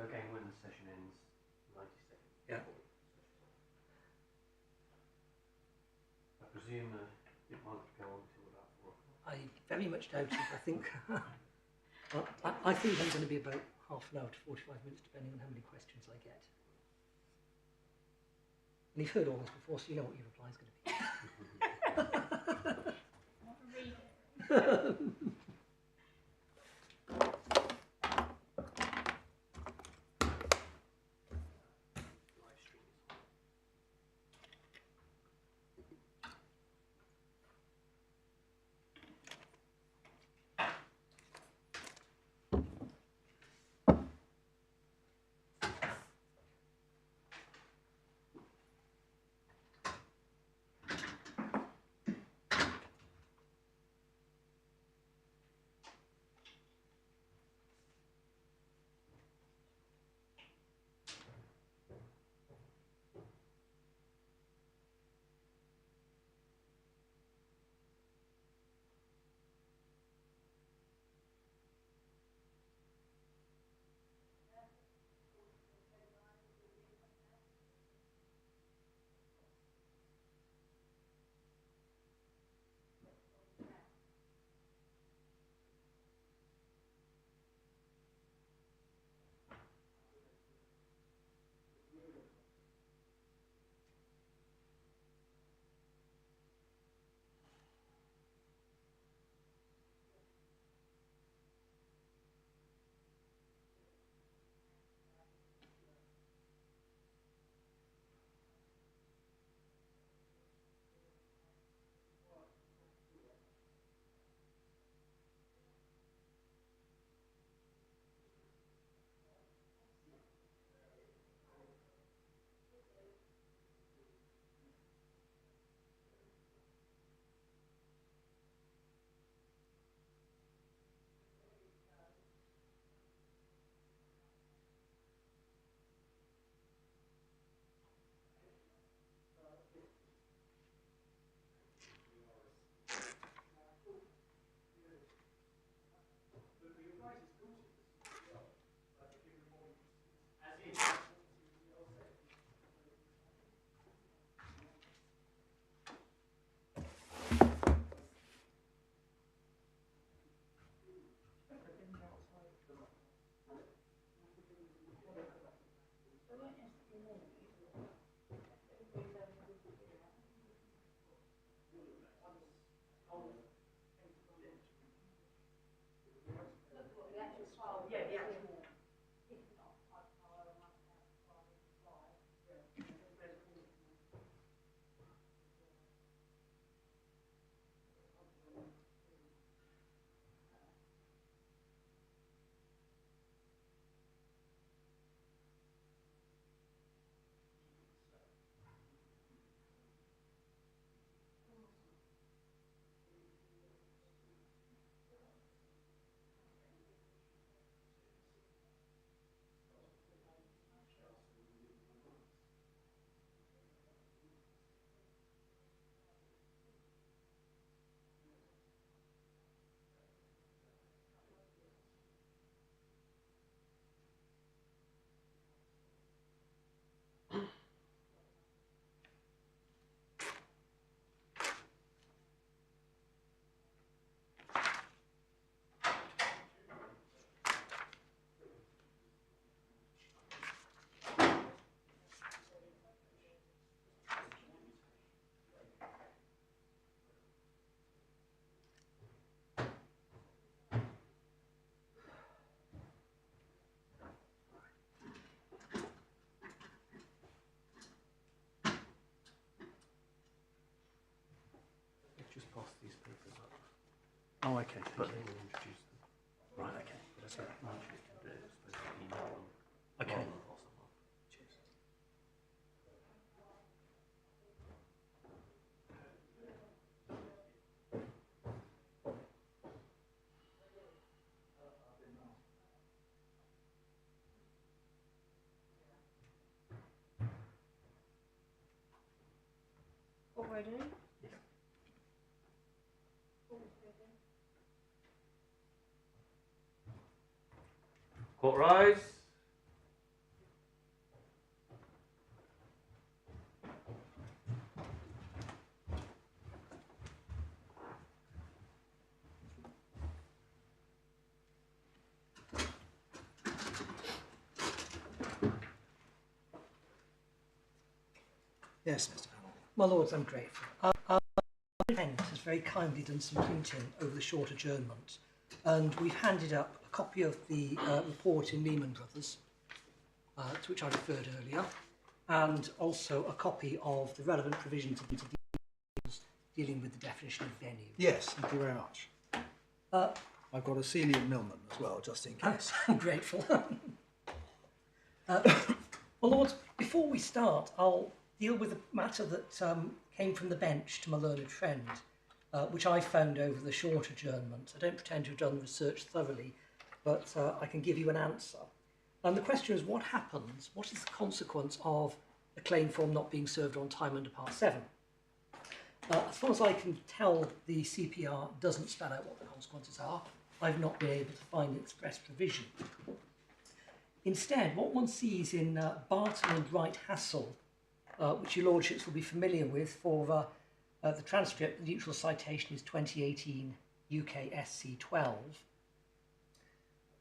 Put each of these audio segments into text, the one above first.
again, when the session ends, 90 seconds. Yeah. I presume it might go on till about 4 o'clock. I very much doubt it. I think I think I'm going to be about half an hour to 45 minutes, depending on how many questions I get. And you've heard all this before, so you know what your reply is going to be. Not a reader. Just pass these papers up. Oh, okay. But they will introduce them. Right, okay. That's what I'm supposed to do. Supposed to email them. Okay. Rather than pass them up. Cheers. What we're doing? Yeah. Court rise. Yes, Mr. Arnold. My lords, I'm grateful. Our friend has very kindly done some printing over the short adjournment, and we've handed up a copy of the report in Lehman Brothers, to which I referred earlier, and also a copy of the relevant provisions of the deals dealing with the definition of venue. Yes, thank you very much. I've got a Celia Millman as well, just in case. I'm grateful. My lords, before we start, I'll deal with a matter that came from the bench to my learned friend, which I found over the short adjournment. I don't pretend to have done the research thoroughly, but I can give you an answer. And the question is, what happens, what is the consequence of a claim form not being served on time under Part 7? As far as I can tell, the CPR doesn't spell out what the consequences are. I've not been able to find the express provision. Instead, what one sees in Barton and Wright Hassel, which your lordships will be familiar with for the transcript, the neutral citation is 2018 UK SC 12.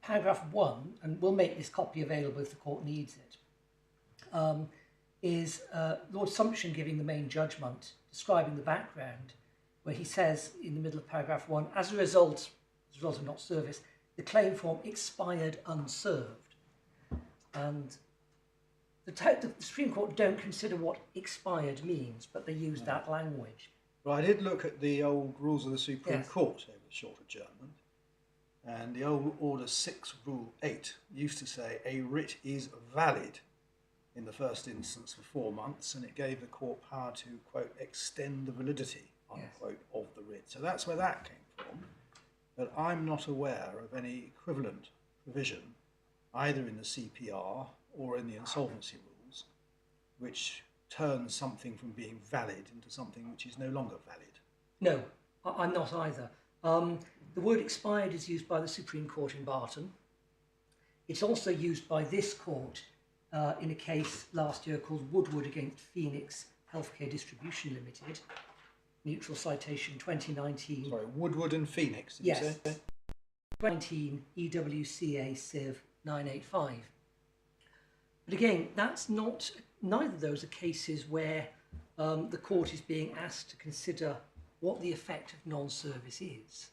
Paragraph 1, and we'll make this copy available if the court needs it, is Lord Sumption giving the main judgment, describing the background, where he says in the middle of paragraph 1, as a result of not service, the claim form expired unserved. And the Supreme Court don't consider what expired means, but they use that language. Well, I did look at the old rules of the Supreme Yes. Court over the short adjournment, and the old Order 6, Rule 8 used to say a writ is valid in the first instance for 4 months, and it gave the court power to, quote, extend the validity, unquote, of the writ. So that's where that came from. But I'm not aware of any equivalent provision, either in the CPR or in the Insolvency Rules, which turns something from being valid into something which is no longer valid. No, I'm not either. The word expired is used by the Supreme Court in Barton. It's also used by this court in a case last year called Woodward against Phoenix Healthcare Distribution Limited, neutral citation 2019. Sorry, Woodward and Phoenix, did Yes. you say? 2019 EWCA Civ 985. But again, that's not, neither of those are cases where the court is being asked to consider what the effect of non-service is.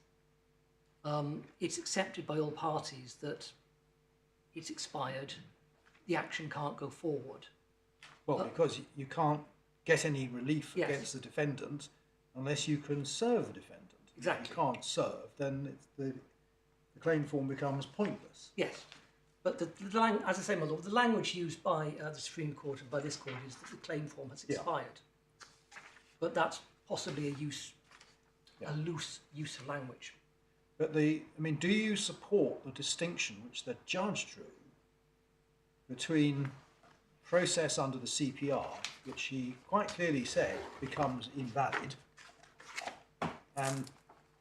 It's accepted by all parties that it's expired, the action can't go forward. Well, because you can't get any relief Yes. against the defendant unless you can serve the defendant. Exactly. If you can't serve, then the claim form becomes pointless. Yes, but as I say, my lord, the language used by the Supreme Court and by this court is that the claim form has expired. But that's possibly a loose use of language. But do you support the distinction which the judge drew between process under the CPR, which he quite clearly said becomes invalid, and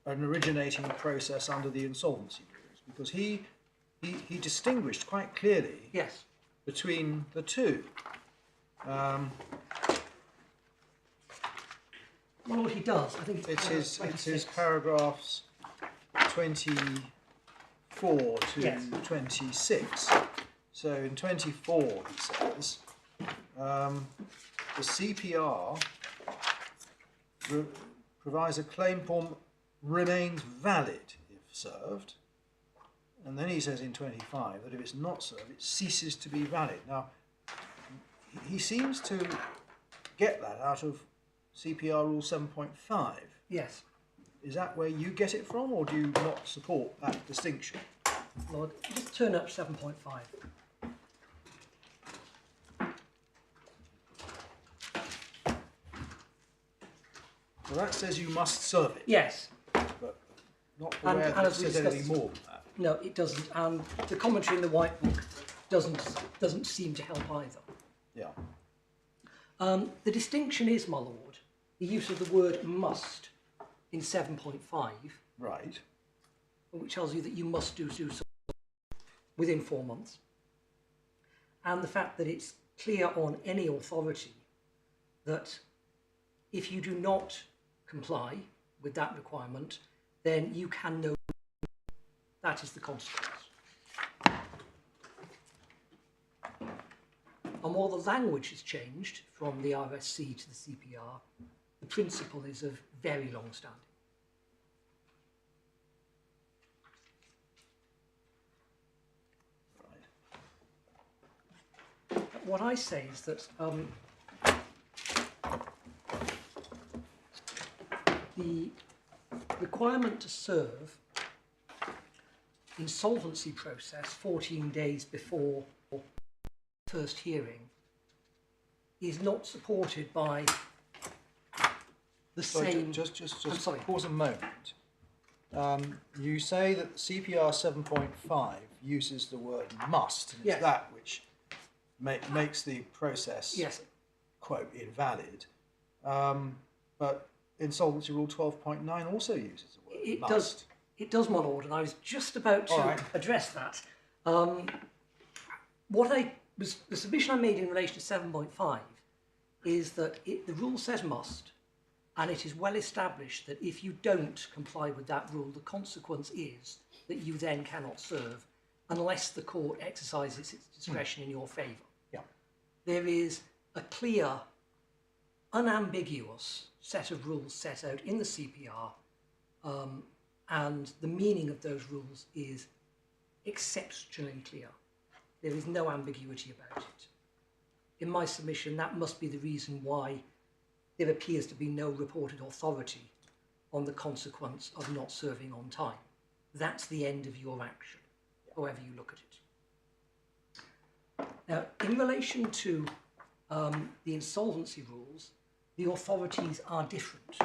an originating process under the Insolvency Rules? Because he distinguished quite clearly between the two. Well, what he does, I think it's his paragraphs 24 to 26. So in 24 he says, the CPR provides a claim form remains valid if served. And then he says in 25 that if it's not served, it ceases to be valid. Now, he seems to get that out of CPR Rule 7.5. Yes. Is that where you get it from, or do you not support that distinction? Lord, just turn up 7.5. Well, that says you must serve it. Yes. But not aware that it says anything more than that. No, it doesn't. And the commentary in the White Book doesn't seem to help either. Yeah. The distinction is, my lord, the use of the word must in 7.5, Right. which tells you that you must do so within 4 months, and the fact that it's clear on any authority that if you do not comply with that requirement, then you can know that is the consequence. And while the language has changed from the RSC to the CPR, the principle is of very long standing. What I say is that the requirement to serve insolvency process 14 days before first hearing is not supported by the same... Just I'm sorry. pause a moment. You say that CPR 7.5 uses the word must, and it's Yes. that which makes the process, Yes, quote, invalid. But Insolvency Rule 12.9 also uses the word it must. does. It does, my lord, and I was just about to All right. address that. The submission I made in relation to 7.5 is that the rule says must, and it is well established that if you don't comply with that rule, the consequence is that you then cannot serve unless the court exercises its discretion in your favour. Yeah. There is a clear, unambiguous set of rules set out in the CPR, and the meaning of those rules is exceptionally clear. There is no ambiguity about it. In my submission, that must be the reason why there appears to be no reported authority on the consequence of not serving on time. That's the end of your action, however you look at it. Now, in relation to the insolvency rules, the authorities are different.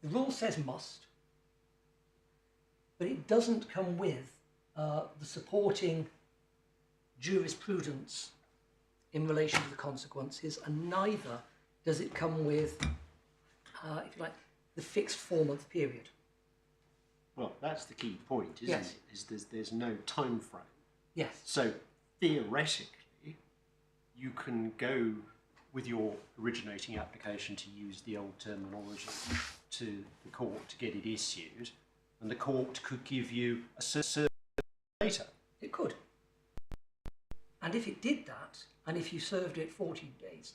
The rule says must, but it doesn't come with the supporting jurisprudence in relation to the consequences, and neither does it come with, if you like, the fixed 4-month period. Well, that's the key point, isn't Yes. it? Is there's no time frame. Yes. So theoretically, you can go with your originating application, to use the old terminology, to the court to get it issued, and the court could give you a service later. It could. And if it did that, and if you served it 14 days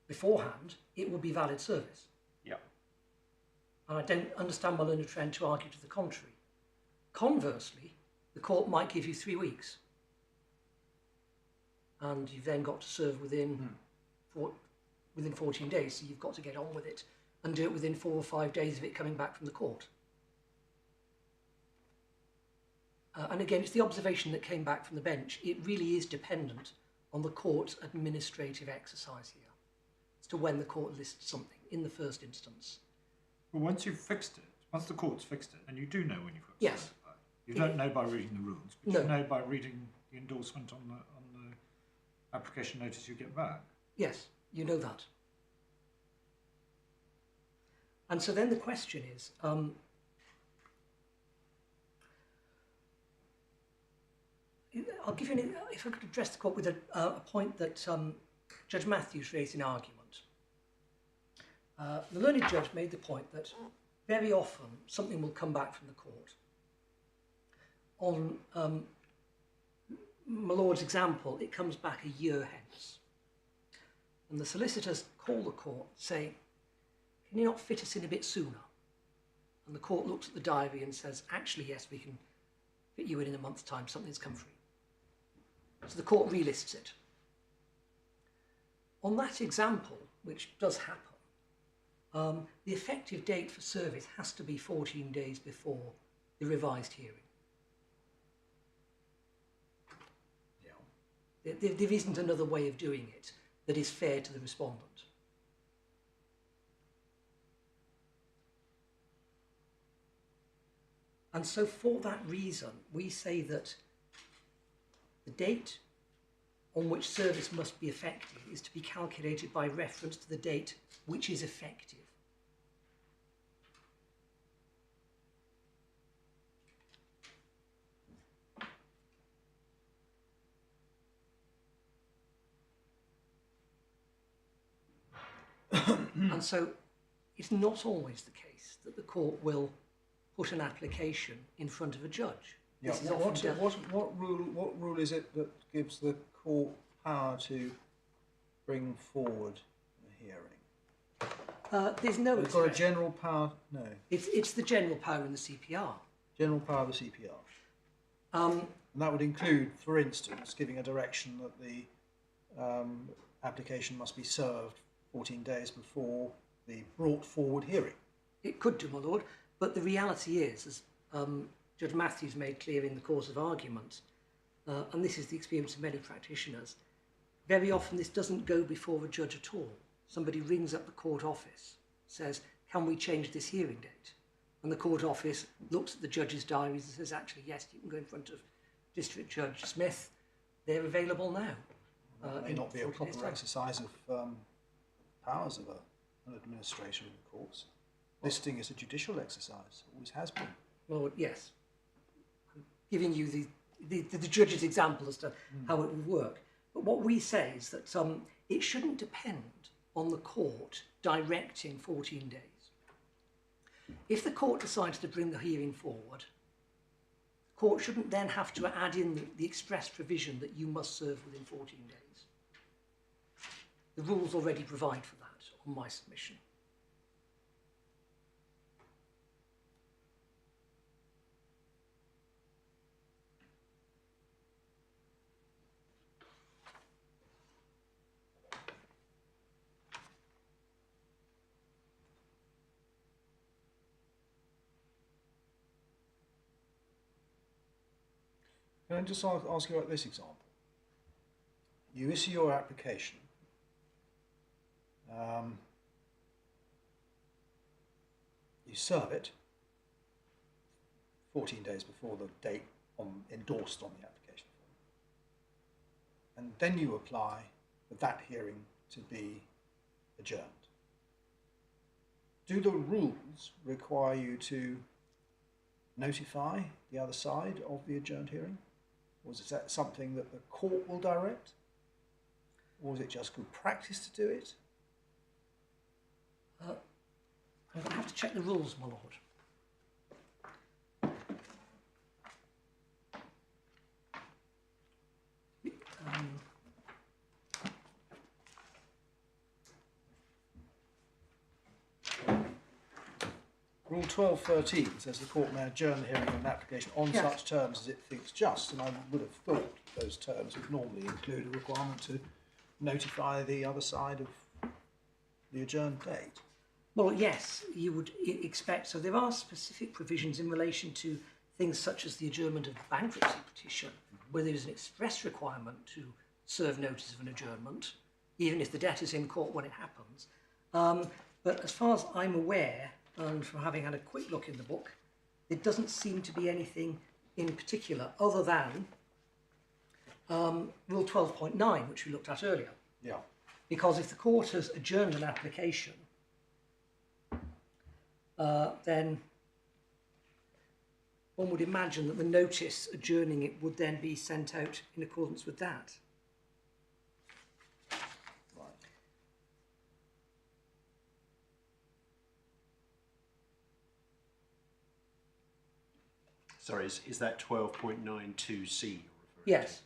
beforehand, it would be valid service. Yeah. And I don't understand my learned friend to argue to the contrary. Conversely, the court might give you 3 weeks, and you've then got to serve within 14 days, so you've got to get on with it and do it within 4 or 5 days of it coming back from the court. And again, it's the observation that came back from the bench. It really is dependent on the court's administrative exercise here as to when the court lists something in the first instance. Well, once you've fixed it, once the court's fixed it, and you do know when you've got to Yes. serve it by. You don't know by reading the rules, but No. you know by reading the endorsement on the application notice you get back. Yes, you know that. And so then the question is, I'll give you if I could address the court with a point that Judge Matthews raised in argument. The learned judge made the point that very often something will come back from the court. On my lord's example, it comes back a year hence. And the solicitors call the court, say, can you not fit us in a bit sooner? And the court looks at the diary and says, actually, yes, we can fit you in a month's time, something's come free. So the court relists it. On that example, which does happen, the effective date for service has to be 14 days before the revised hearing. Yeah. There isn't another way of doing it that is fair to the respondent. And so for that reason, we say that the date on which service must be effective is to be calculated by reference to the date which is effective. And so it's not always the case that the court will put an application in front of a judge. Yeah. This is often done. What rule is it that gives the court power to bring forward a hearing? There's no. We've got a general power. No. It's the general power in the CPR. General power of the CPR. And that would include, for instance, giving a direction that the application must be served 14 days before the brought forward hearing. It could do, my lord, but the reality is, as Judge Matthews made clear in the course of argument, and this is the experience of many practitioners, very often this doesn't go before a judge at all. Somebody rings up the court office, says, can we change this hearing date? And the court office looks at the judge's diaries and says, actually, yes, you can go in front of District Judge Smith. They're available now. That may not be a proper exercise of powers of an administrator in the courts. Listing is a judicial exercise, always has been. Well, yes. I'm giving you the judge's example as to how it would work. But what we say is that it shouldn't depend on the court directing 14 days. If the court decides to bring the hearing forward, the court shouldn't then have to add in the express provision that you must serve within 14 days. The rules already provide for that on my submission. Can I just ask you about this example? You issue your application. You serve it 14 days before the date endorsed on the application form. And then you apply for that hearing to be adjourned. Do the rules require you to notify the other side of the adjourned hearing? Or is that something that the court will direct? Or is it just good practice to do it? I'm going to have to check the rules, my lord. Rule 12.13 says the court may adjourn the hearing of an application on such terms as it thinks just, and I would have thought those terms would normally include a requirement to notify the other side of the adjourned date. Well, yes, you would expect. So there are specific provisions in relation to things such as the adjournment of the bankruptcy petition, where there is an express requirement to serve notice of an adjournment, even if the debt is in court when it happens. But as far as I'm aware, and from having had a quick look in the book, there doesn't seem to be anything in particular other than Rule 12.9, which we looked at earlier. Yeah. Because if the court has adjourned an application, then one would imagine that the notice adjourning it would then be sent out in accordance with that. Right. Sorry, is that 12.92C you're referring Yes.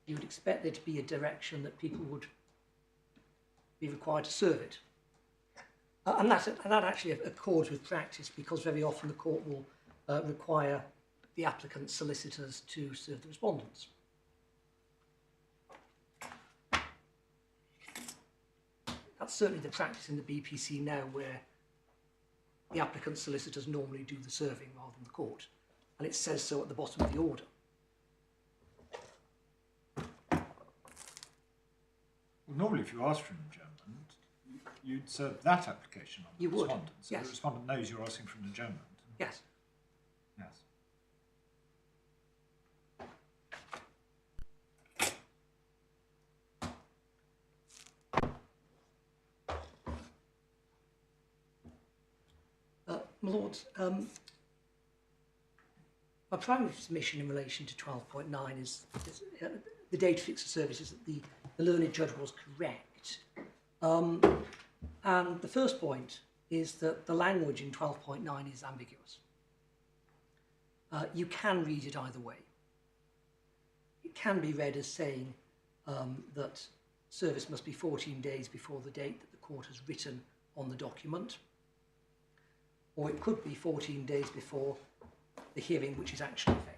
You would expect there to be a direction that people would be required to serve it. And that actually accords with practice, because very often the court will require the applicant's solicitors to serve the respondents. That's certainly the practice in the BPC now, where the applicant's solicitors normally do the serving rather than the court. And it says so at the bottom of the order. Well, normally if you ask for an adjournment, you'd serve that application on the You would, respondent. So yes. the respondent knows you're asking for an adjournment. Yes. Yes. My Lords, my primary submission in relation to 12.9 is the date of fixed service is that the learned judge was correct. And the first point is that the language in 12.9 is ambiguous. You can read it either way. It can be read as saying that service must be 14 days before the date that the court has written on the document, or it could be 14 days before the hearing, which is actually effective.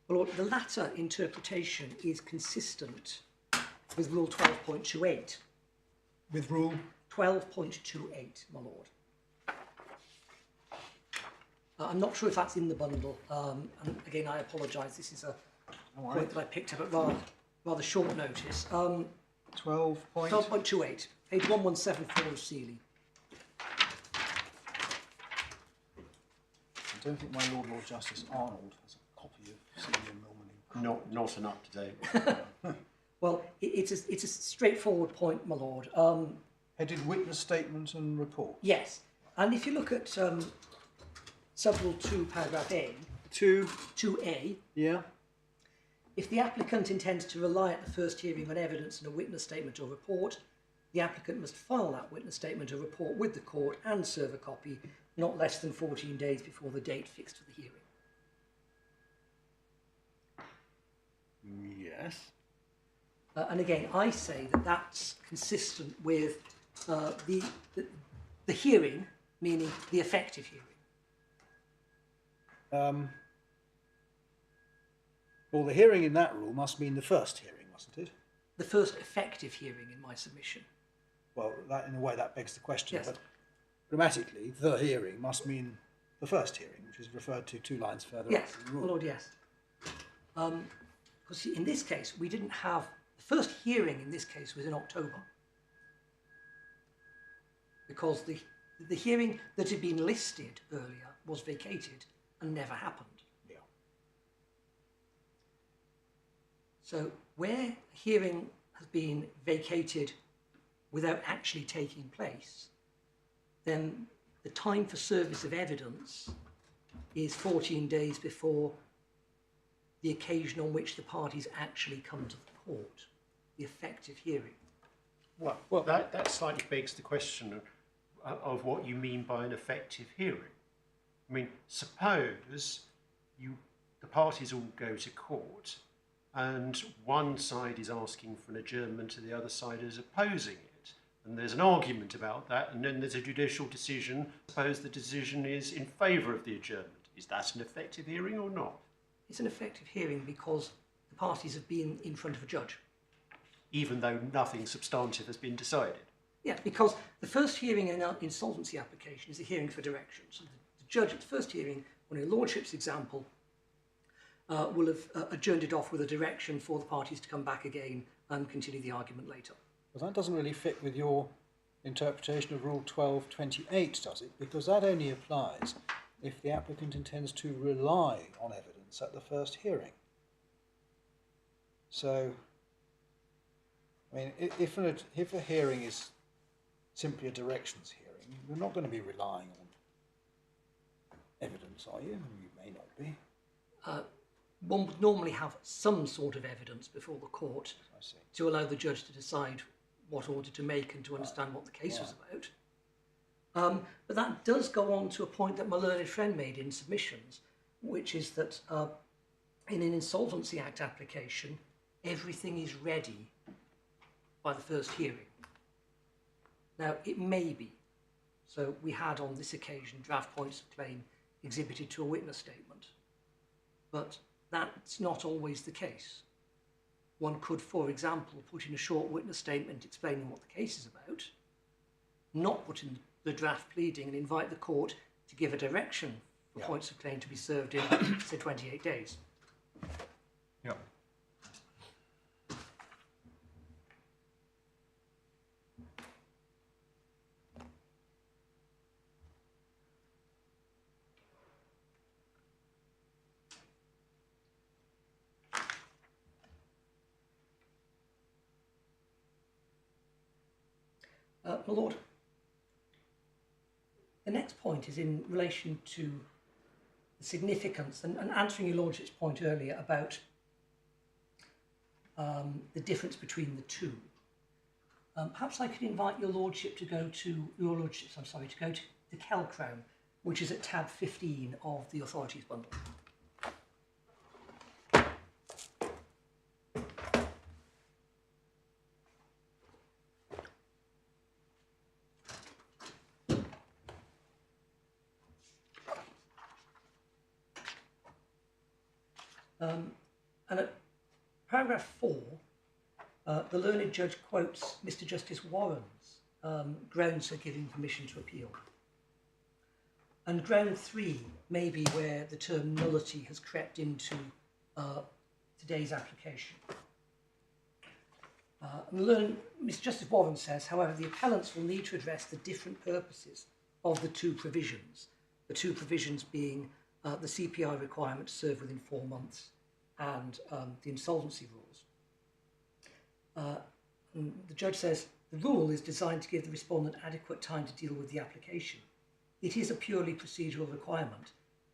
Well, the latter interpretation is consistent with Rule 12.28. With Rule 12.28, my lord. I'm not sure if that's in the bundle, and again, I apologise. This is a point that I picked up at rather short notice. 12.28, page 1174 of Seeley. I don't think my Lord Justice Arnold has a copy of Seeley and Milman. Not an up-to-date. Well, it's a straightforward point, my lord. Headed witness statement and report. Yes, and if you look at Subrule 2, paragraph A, 2A, yeah, if the applicant intends to rely at the first hearing on evidence in a witness statement or report, the applicant must file that witness statement or report with the court and serve a copy not less than 14 days before the date fixed for the hearing. Yes. And again, I say that that's consistent with the hearing, meaning the effective hearing. Well, the hearing in that rule must mean the first hearing, mustn't it? The first effective hearing in my submission. Well, that in a way that begs the question, Yes. but grammatically, the hearing must mean the first hearing, which is referred to 2 lines further Yes, up in the my rule. lord, yes. Because in this case, we didn't have... The first hearing in this case was in October. Because the hearing that had been listed earlier was vacated and never happened. Yeah. So where a hearing has been vacated without actually taking place, then the time for service of evidence is 14 days before the occasion on which the parties actually come to the court, the effective hearing. Well, that slightly begs the question of what you mean by an effective hearing. I mean, suppose the parties all go to court and one side is asking for an adjournment and the other side is opposing it. And there's an argument about that, and then there's a judicial decision. Suppose the decision is in favour of the adjournment. Is that an effective hearing or not? It's an effective hearing because the parties have been in front of a judge. Even though nothing substantive has been decided? Yes, because the first hearing in an insolvency application is a hearing for direction. So the judge at the first hearing, on your lordship's example, will have adjourned it off with a direction for the parties to come back again and continue the argument later. Well, that doesn't really fit with your interpretation of Rule 12.28, does it? Because that only applies if the applicant intends to rely on evidence at the first hearing. So, I mean, if a hearing is simply a directions hearing, you're not going to be relying on evidence, are you? You may not be. One would normally have some sort of evidence before the court I see. to allow the judge to decide what order to make and to understand what the case was about. But that does go on to a point that my learned friend made in submissions, which is that in an Insolvency Act application, everything is ready by the first hearing. Now, it may be. So we had on this occasion draft points of claim exhibited to a witness statement. But that's not always the case. One could, for example, put in a short witness statement explaining what the case is about, not put in the draft pleading and invite the court to give a direction for points of claim to be served in, say, 28 days. Yeah. My Lord, the next point is in relation to the significance, and answering your Lordship's point earlier about the difference between the two. Perhaps I could invite your lordship to go to the Kell Crown, which is at tab 15 of the authorities bundle. And at paragraph 4, the learned judge quotes Mr. Justice Warren's grounds for giving permission to appeal. And ground 3 may be where the term nullity has crept into today's application. Mr. Justice Warren says, however, the appellants will need to address the different purposes of the two provisions being the CPI requirement to serve within 4 months and the insolvency rules. And the judge says, the rule is designed to give the respondent adequate time to deal with the application. It is a purely procedural requirement.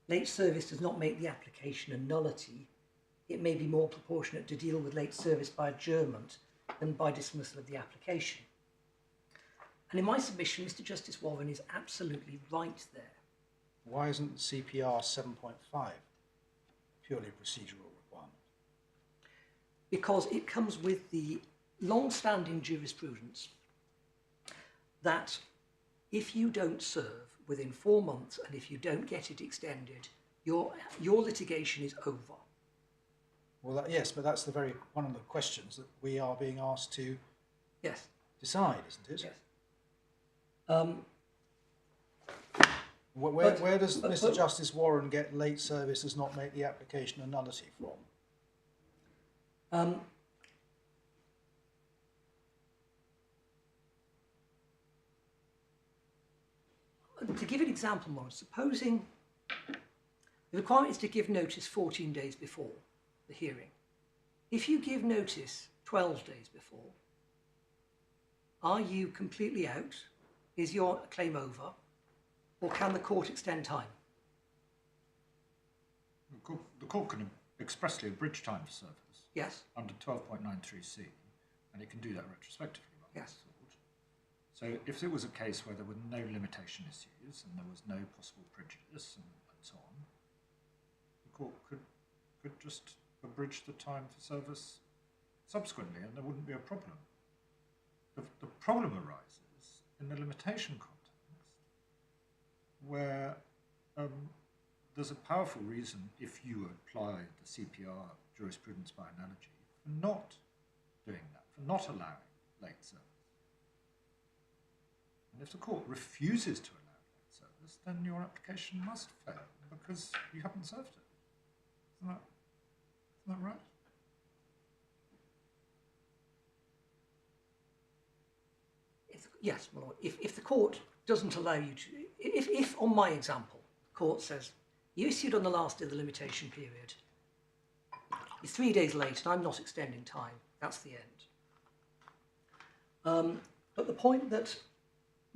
Late service does not make the application a nullity. It may be more proportionate to deal with late service by adjournment than by dismissal of the application. And in my submission, Mr. Justice Warren is absolutely right there. Why isn't CPR 7.5 purely procedural requirement? Because it comes with the long-standing jurisprudence that if you don't serve within 4 months and if you don't get it extended, your litigation is over. Well, yes, but that's one of the questions that we are being asked to decide, isn't it? Yes. Where does Mr. Justice Warren get late service does not make the application a nullity from? To give an example, Morris, supposing the requirement is to give notice 14 days before the hearing. If you give notice 12 days before, are you completely out? Is your claim over? Or can the court extend time? The court can expressly abridge time for service. Yes. Under 12.93c, and it can do that retrospectively. Yes. So if there was a case where there were no limitation issues and there was no possible prejudice and so on, the court could just abridge the time for service subsequently and there wouldn't be a problem. The problem arises in the limitation context where there's a powerful reason, if you apply the CPR jurisprudence by analogy, for not doing that, for not allowing late service. And if the court refuses to allow late service, then your application must fail because you haven't served it. Isn't that right? Yes, my lord. If the court doesn't allow you to, if on my example, the court says, you issued on the last day of the limitation period, you're 3 days late and I'm not extending time, that's the end. But the point that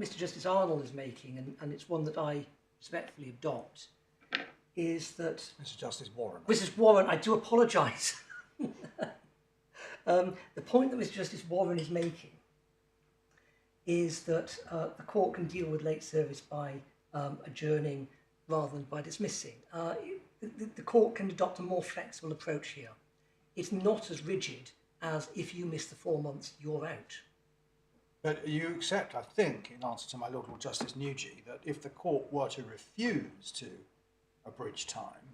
Mr. Justice Arnold is making, and it's one that I respectfully adopt, is that... Mr. Justice Warren. Mrs. Warren, I do apologise. The point that Mr. Justice Warren is making is that the court can deal with late service by adjourning rather than by dismissing. The court can adopt a more flexible approach here. It's not as rigid as if you miss the 4 months, you're out. But you accept, I think, in answer to my Lord Justice Nugee, that if the court were to refuse to abridge time,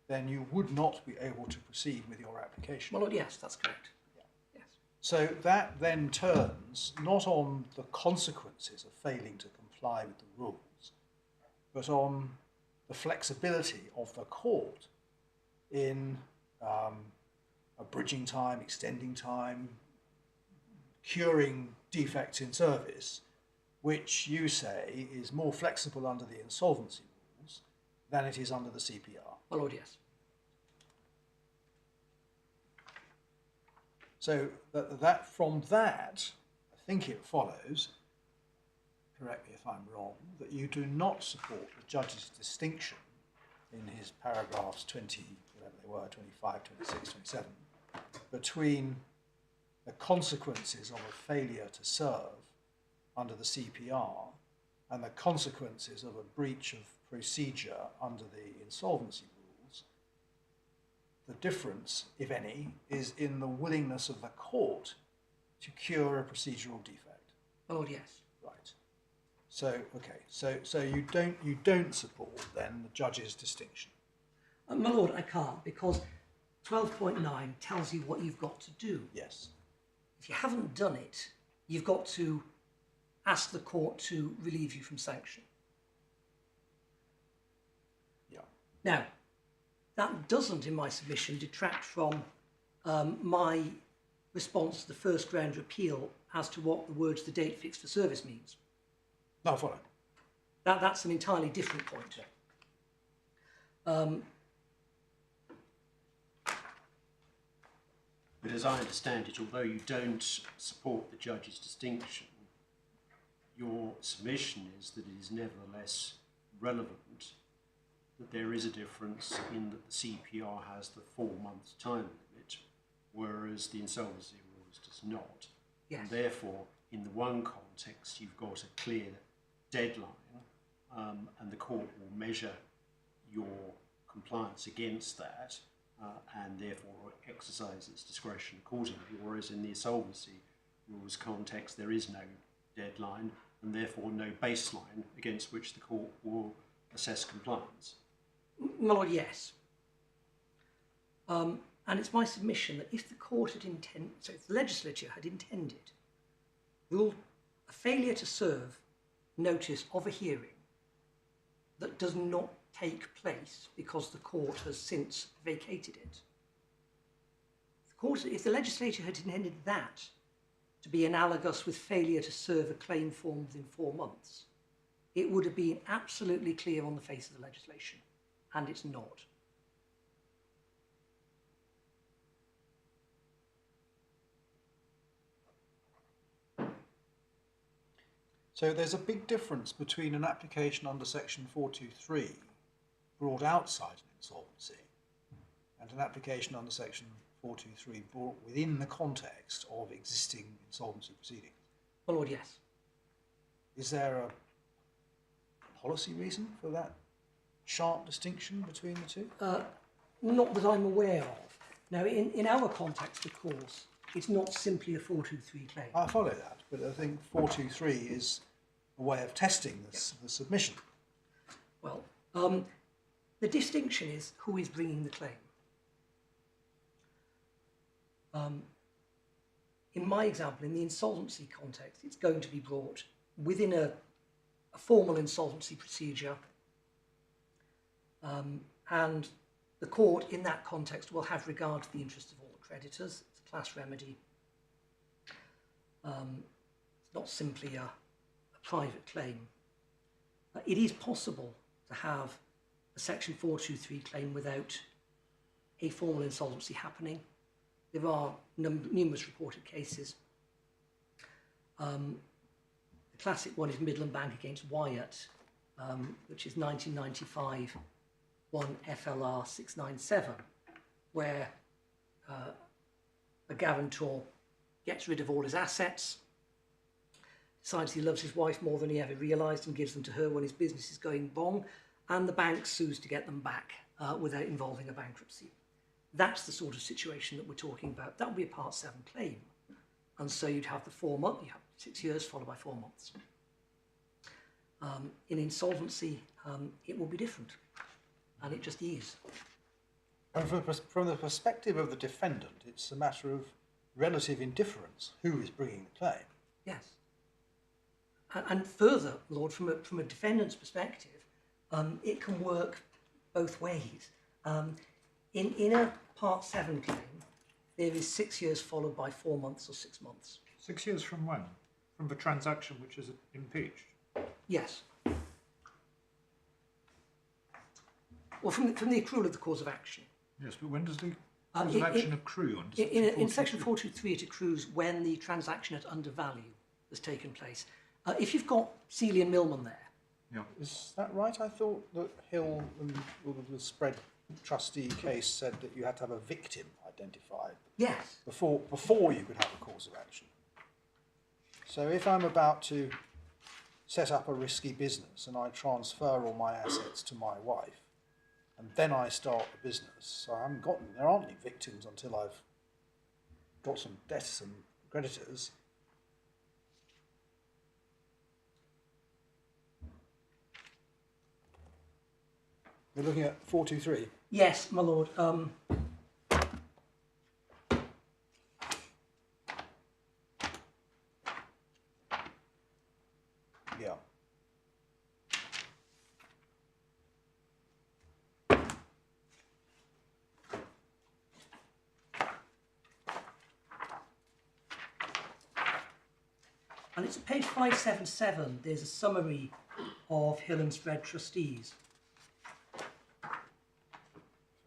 then you would not be able to proceed with your application. Well, yes, that's correct. Yeah. Yes. So that then turns not on the consequences of failing to comply with the rules, but on the flexibility of the court in abridging time, extending time, curing defects in service, which you say is more flexible under the insolvency rules than it is under the CPR. My lord, yes. So that from that, I think it follows, correct me if I'm wrong, that you do not support the judge's distinction in his paragraphs 20, whatever they were, 25, 26, 27, between the consequences of a failure to serve under the CPR and the consequences of a breach of procedure under the insolvency rules, the difference, if any, is in the willingness of the court to cure a procedural defect. Oh, yes. Right. So, okay. So you don't support then the judge's distinction. My lord, I can't, because 12.9 tells you what you've got to do. Yes. If you haven't done it, you've got to ask the court to relieve you from sanction. Yeah. Now, that doesn't, in my submission, detract from my response to the first ground of appeal as to what the words "the date fixed for service" means. No, I follow. That's an entirely different point. But as I understand it, although you don't support the judge's distinction, your submission is that it is nevertheless relevant that there is a difference in that the CPR has the 4-month time limit, whereas the Insolvency Rules does not. Yes. And therefore, in the one context, you've got a clear deadline, and the court will measure your compliance against that, and therefore exercise its discretion accordingly, whereas in the Insolvency Rules context, there is no deadline, and therefore no baseline against which the court will assess compliance. My lord, yes. And it's my submission that if the court had so if the legislature had intended a failure to serve notice of a hearing that does not take place because the court has since vacated it, if the legislature had intended that to be analogous with failure to serve a claim form within 4 months, it would have been absolutely clear on the face of the legislation, and it's not. So there's a big difference between an application under section 423 brought outside an insolvency and an application under section 423 brought within the context of existing insolvency proceedings. My lord, yes. Is there a policy reason for that sharp distinction between the two? Not that I'm aware of. Now, in our context, of course, it's not simply a 423 claim. I follow that, but I think 423 is a way of testing the submission. Well, the distinction is who is bringing the claim. In my example, in the insolvency context, it's going to be brought within a formal insolvency procedure, and the court in that context will have regard to the interest of all creditors. It's a class remedy. It's not simply a private claim. It is possible to have a section 423 claim without a formal insolvency happening. There are numerous reported cases. The classic one is Midland Bank against Wyatt, which is 1995, 1 FLR 697, where a guarantor gets rid of all his assets, decides he loves his wife more than he ever realised and gives them to her when his business is going bong, and the bank sues to get them back without involving a bankruptcy. That's the sort of situation that we're talking about. That would be a Part 7 claim. And so you'd have the 4 months, you have 6 years followed by 4 months. In insolvency, it will be different. And it just is. And from the perspective of the defendant, it's a matter of relative indifference who is bringing the claim. Yes. And further, Lord, from a defendant's perspective, it can work both ways. In a Part 7 claim, there is 6 years followed by 4 months or 6 months. 6 years from when? From the transaction which is impeached? Yes. Well, from the accrual of the cause of action. Yes, but when does the cause of action accrue? In section 423, it accrues when the transaction at undervalue has taken place. If you've got Seeley and Millman there. Yeah. Is that right? I thought that Hill and the spread trustee case said that you had to have a victim identified Yes. before you could have a cause of action. So if I'm about to set up a risky business and I transfer all my assets to my wife, and then I start the business, so there aren't any victims until I've got some debts and creditors. We're looking at 423. Yes, my lord. Yeah. And it's at page 577. There's a summary of Hill and Spread trustees.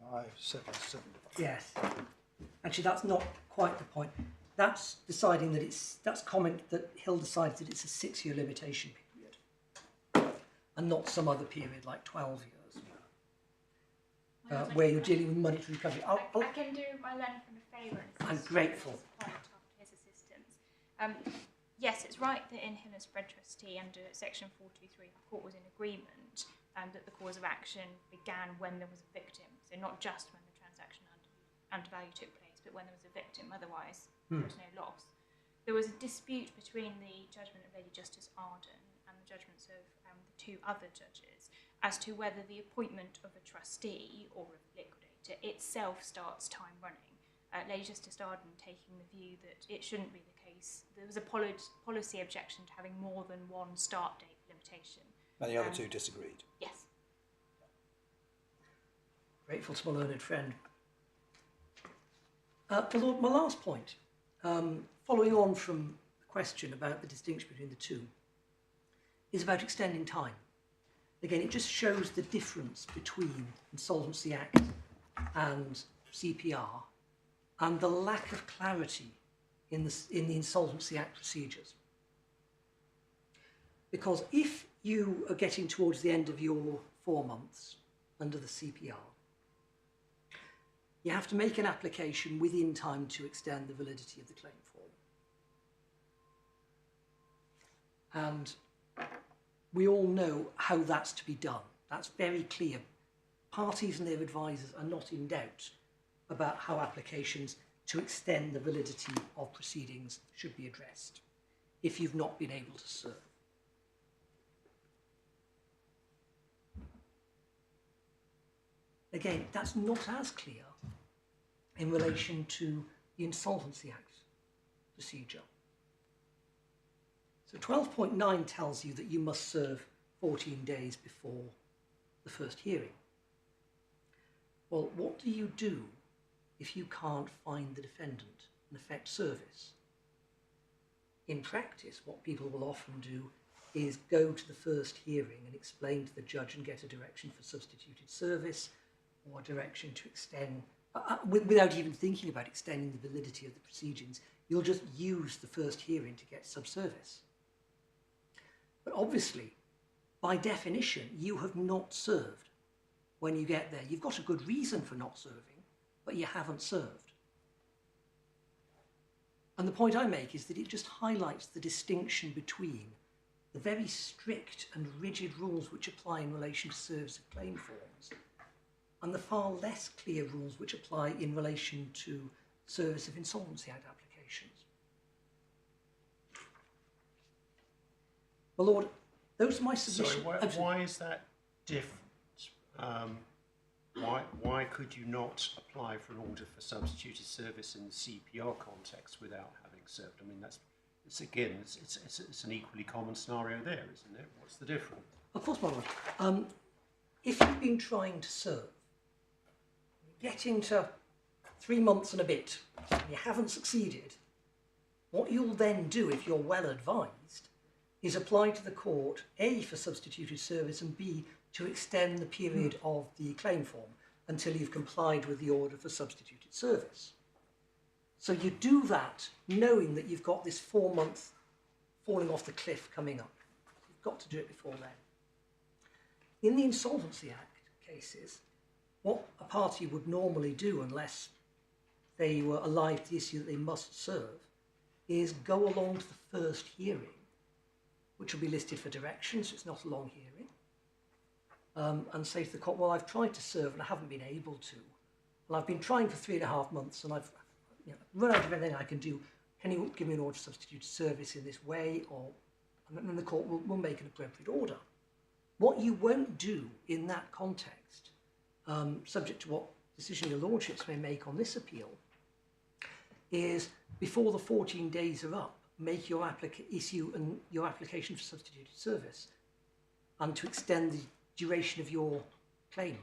577. Yes. Actually, that's not quite the point. That's deciding that that's comment that Hill decides that it's a 6-year limitation period and not some other period like 12 years, where you're dealing with monetary recovery. I can do my learning from a favour. I'm grateful. After his assistance. Yes, it's right that in Hill and Spread Trustee under section 423 the court was in agreement that the cause of action began when there was a victim. So not just when the transaction undervalue took place, but when there was a victim. Otherwise, there was no loss. There was a dispute between the judgment of Lady Justice Arden and the judgments of the 2 other judges as to whether the appointment of a trustee or a liquidator itself starts time running. Lady Justice Arden taking the view that it shouldn't be the case. There was a policy objection to having more than one start date limitation. And the other 2 disagreed. Yes. Grateful to my learned friend. My lord, my last point, following on from the question about the distinction between the 2, is about extending time. Again, it just shows the difference between Insolvency Act and CPR and the lack of clarity in the Insolvency Act procedures. Because if you are getting towards the end of your 4 months under the CPR, you have to make an application within time to extend the validity of the claim form. And we all know how that's to be done. That's very clear. Parties and their advisors are not in doubt about how applications to extend the validity of proceedings should be addressed if you've not been able to serve. Again, that's not as clear in relation to the Insolvency Act procedure. So 12.9 tells you that you must serve 14 days before the first hearing. Well, what do you do if you can't find the defendant and effect service? In practice, what people will often do is go to the first hearing and explain to the judge and get a direction for substituted service or a direction to extend, without even thinking about extending the validity of the proceedings. You'll just use the first hearing to get subservice. But obviously, by definition, you have not served when you get there. You've got a good reason for not serving, but you haven't served. And the point I make is that it just highlights the distinction between the very strict and rigid rules which apply in relation to service of claim forms and the far less clear rules which apply in relation to service of Insolvency Act applications. Well, Lord, those are my submissions. Sorry, why is that different? Why could you not apply for an order for substituted service in the CPR context without having served? I mean, it's an equally common scenario there, isn't it? What's the difference? Of course, my Lord. If you've been trying to serve, get into 3 months and a bit, and you haven't succeeded, what you'll then do, if you're well advised, is apply to the court, A, for substituted service, and B, to extend the period of the claim form until you've complied with the order for substituted service. So you do that knowing that you've got this 4-month falling off the cliff coming up. You've got to do it before then. In the Insolvency Act cases, what a party would normally do, unless they were alive to the issue that they must serve, is go along to the first hearing, which will be listed for direction, so it's not a long hearing, and say to the court, well, I've tried to serve and I haven't been able to. Well, I've been trying for 3.5 months and I've run out of everything I can do. Can you give me an order to substitute service in this way? And then the court will make an appropriate order. What you won't do in that context, subject to what decision your lordships may make on this appeal, is before the 14 days are up, make your your application for substituted service, and to extend the duration of your claim.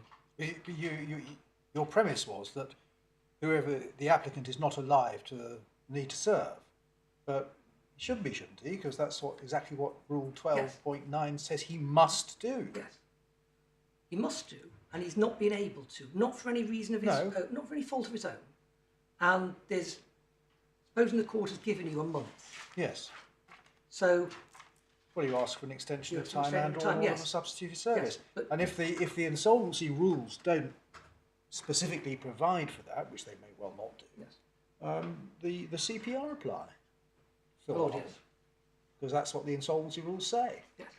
Your premise was that whoever the applicant is not alive to need to serve, but he should be, shouldn't he? Because that's exactly what Rule 12.9 says he must do. Yes, he must do, and he's not been able to, not for any reason of his own, not for any fault of his own. And supposing the court has given you a month. Yes. So. Well, you ask for an extension of time or yes. a substituted service. Yes, and if the insolvency rules don't specifically provide for that, which they may well not do, yes. The CPR apply. Lord, yes. Because that's what the insolvency rules say. Yes.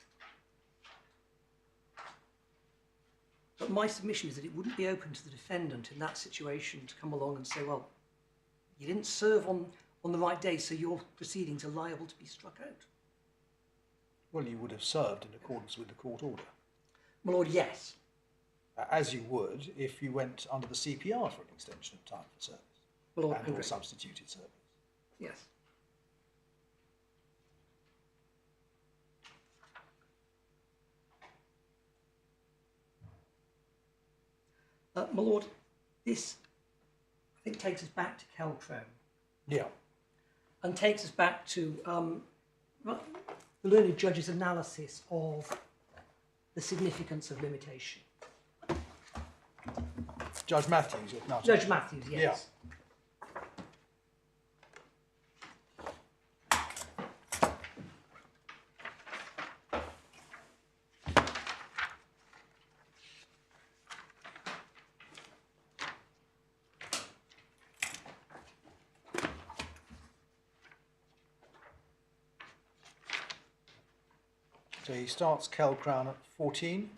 But my submission is that it wouldn't be open to the defendant in that situation to come along and say, well, you didn't serve on the right day, so your proceedings are liable to be struck out. Well, you would have served in accordance with the court order. My lord, yes. As you would if you went under the CPR for an extension of time for service. My lord, and or substituted service. Yes. My lord, this, I think, takes us back to Kelcrone. Yeah. And takes us back to the learned judge's analysis of the significance of limitation. Judge Matthews, if not. Judge Matthews, yes. Yeah. So he starts Kelcrone at 14.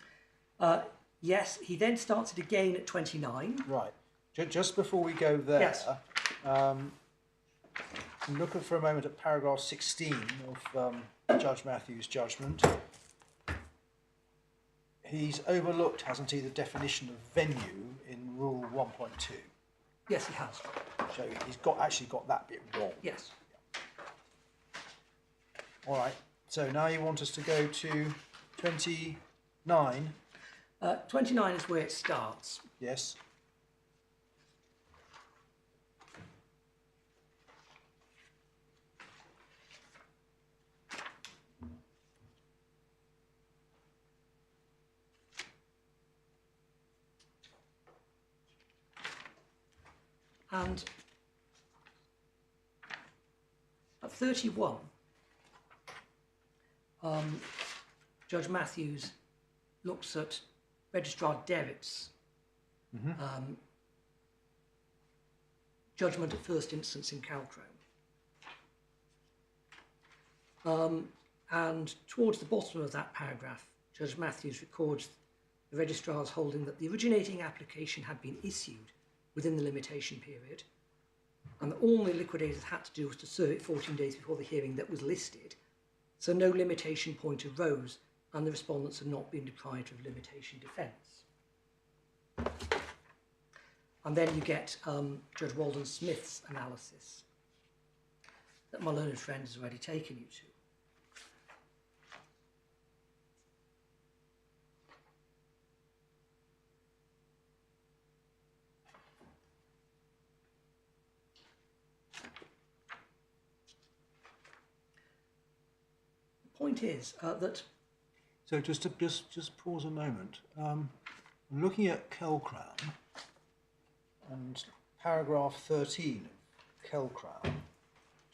Yes, he then starts it again at 29. Right. Just before we go there, yes. Look for a moment at paragraph 16 of Judge Matthews' judgment. He's overlooked, hasn't he, the definition of venue in Rule 1.2. Yes, he has. So he's actually got that bit wrong. Yes. All right. So now you want us to go to 29. 29 is where it starts. Yes. And at 31, Judge Matthews looks at Registrar Derritt's judgment at first instance in Kelcrone. And towards the bottom of that paragraph, Judge Matthews records the registrar's holding that the originating application had been issued within the limitation period, and that all the liquidators had to do was to serve it 14 days before the hearing that was listed, so no limitation point arose, and the respondents had not been deprived of limitation defence. And then you get Judge Walden Smith's analysis that my learned friend has already taken you to. The point is that. So just pause a moment. I'm looking at Kelcrone and paragraph 13 of Kelcrone,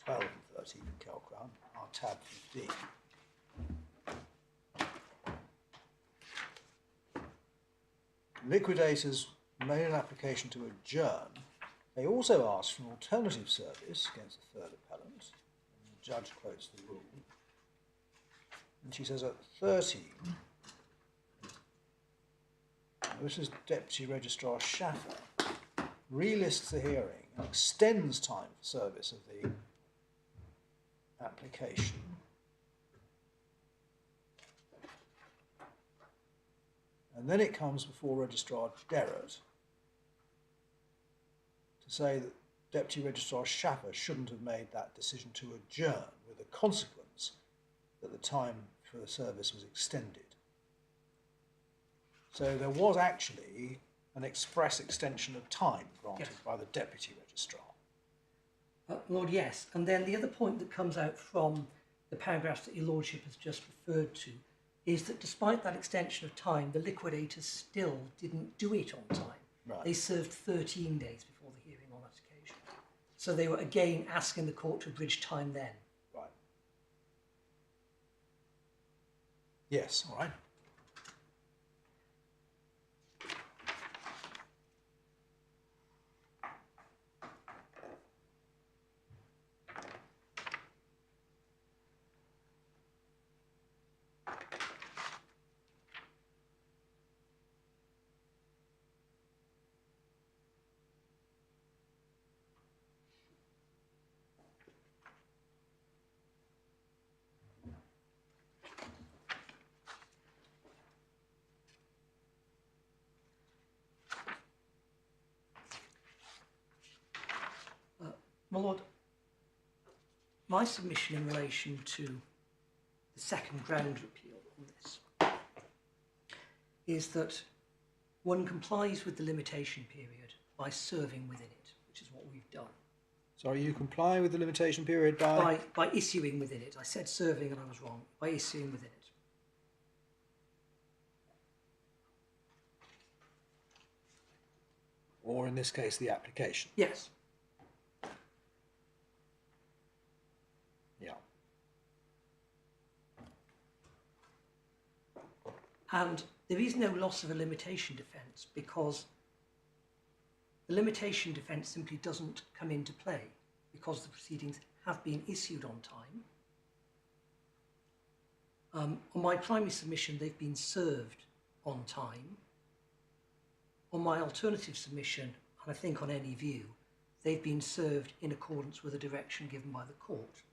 12 and 13 of Kelcrone, our tab 15. Liquidators made an application to adjourn They also asked for an alternative service against the third appellant, and the judge quotes the rule. And she says at 13, this is Deputy Registrar Schaffer, relists the hearing and extends time for service of the application and then it comes before Registrar Derrett to say that Deputy Registrar Schaffer shouldn't have made that decision to adjourn, with the consequence that the time for the service was extended. So there was actually an express extension of time granted by the Deputy Registrar. Lord, yes. And then the other point that comes out from the paragraphs that your Lordship has just referred to is that despite that extension of time, the liquidators still didn't do it on time. Right. They served 13 days before the hearing on that occasion. So they were again asking the court to abridge time then. Right. Yes, all right. My Lord, my submission in relation to the second ground of appeal on this is that one complies with the limitation period by serving within it, which is what we've done. So you comply with the limitation period by? By issuing within it. I said serving and I was wrong. By issuing within it. Or in this case, the application? Yes. Yeah. And there is no loss of a limitation defence because the limitation defence simply doesn't come into play because the proceedings have been issued on time. On my primary submission, they've been served on time. On my alternative submission, and I think on any view, they've been served in accordance with the direction given by the court.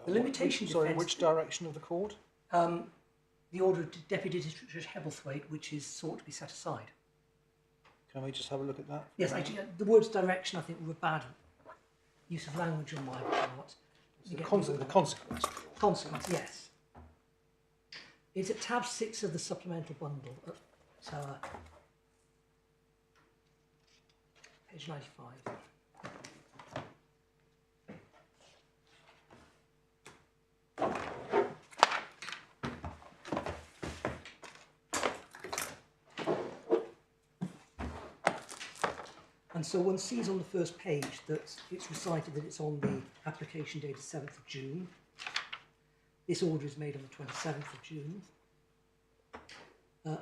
The limitation Sorry, defence... which direction of the court? The order of Deputy District Judge Hebblethwaite, which is sought to be set aside. Can we just have a look at that? Yes, actually, the words direction, I think, were a bad use of language on my part. The consequence. Consequence, yes. It's at tab 6 of the supplemental bundle at page 95. And so one sees on the first page that it's recited that it's on the application dated 7th of June. This order is made on the 27th of June.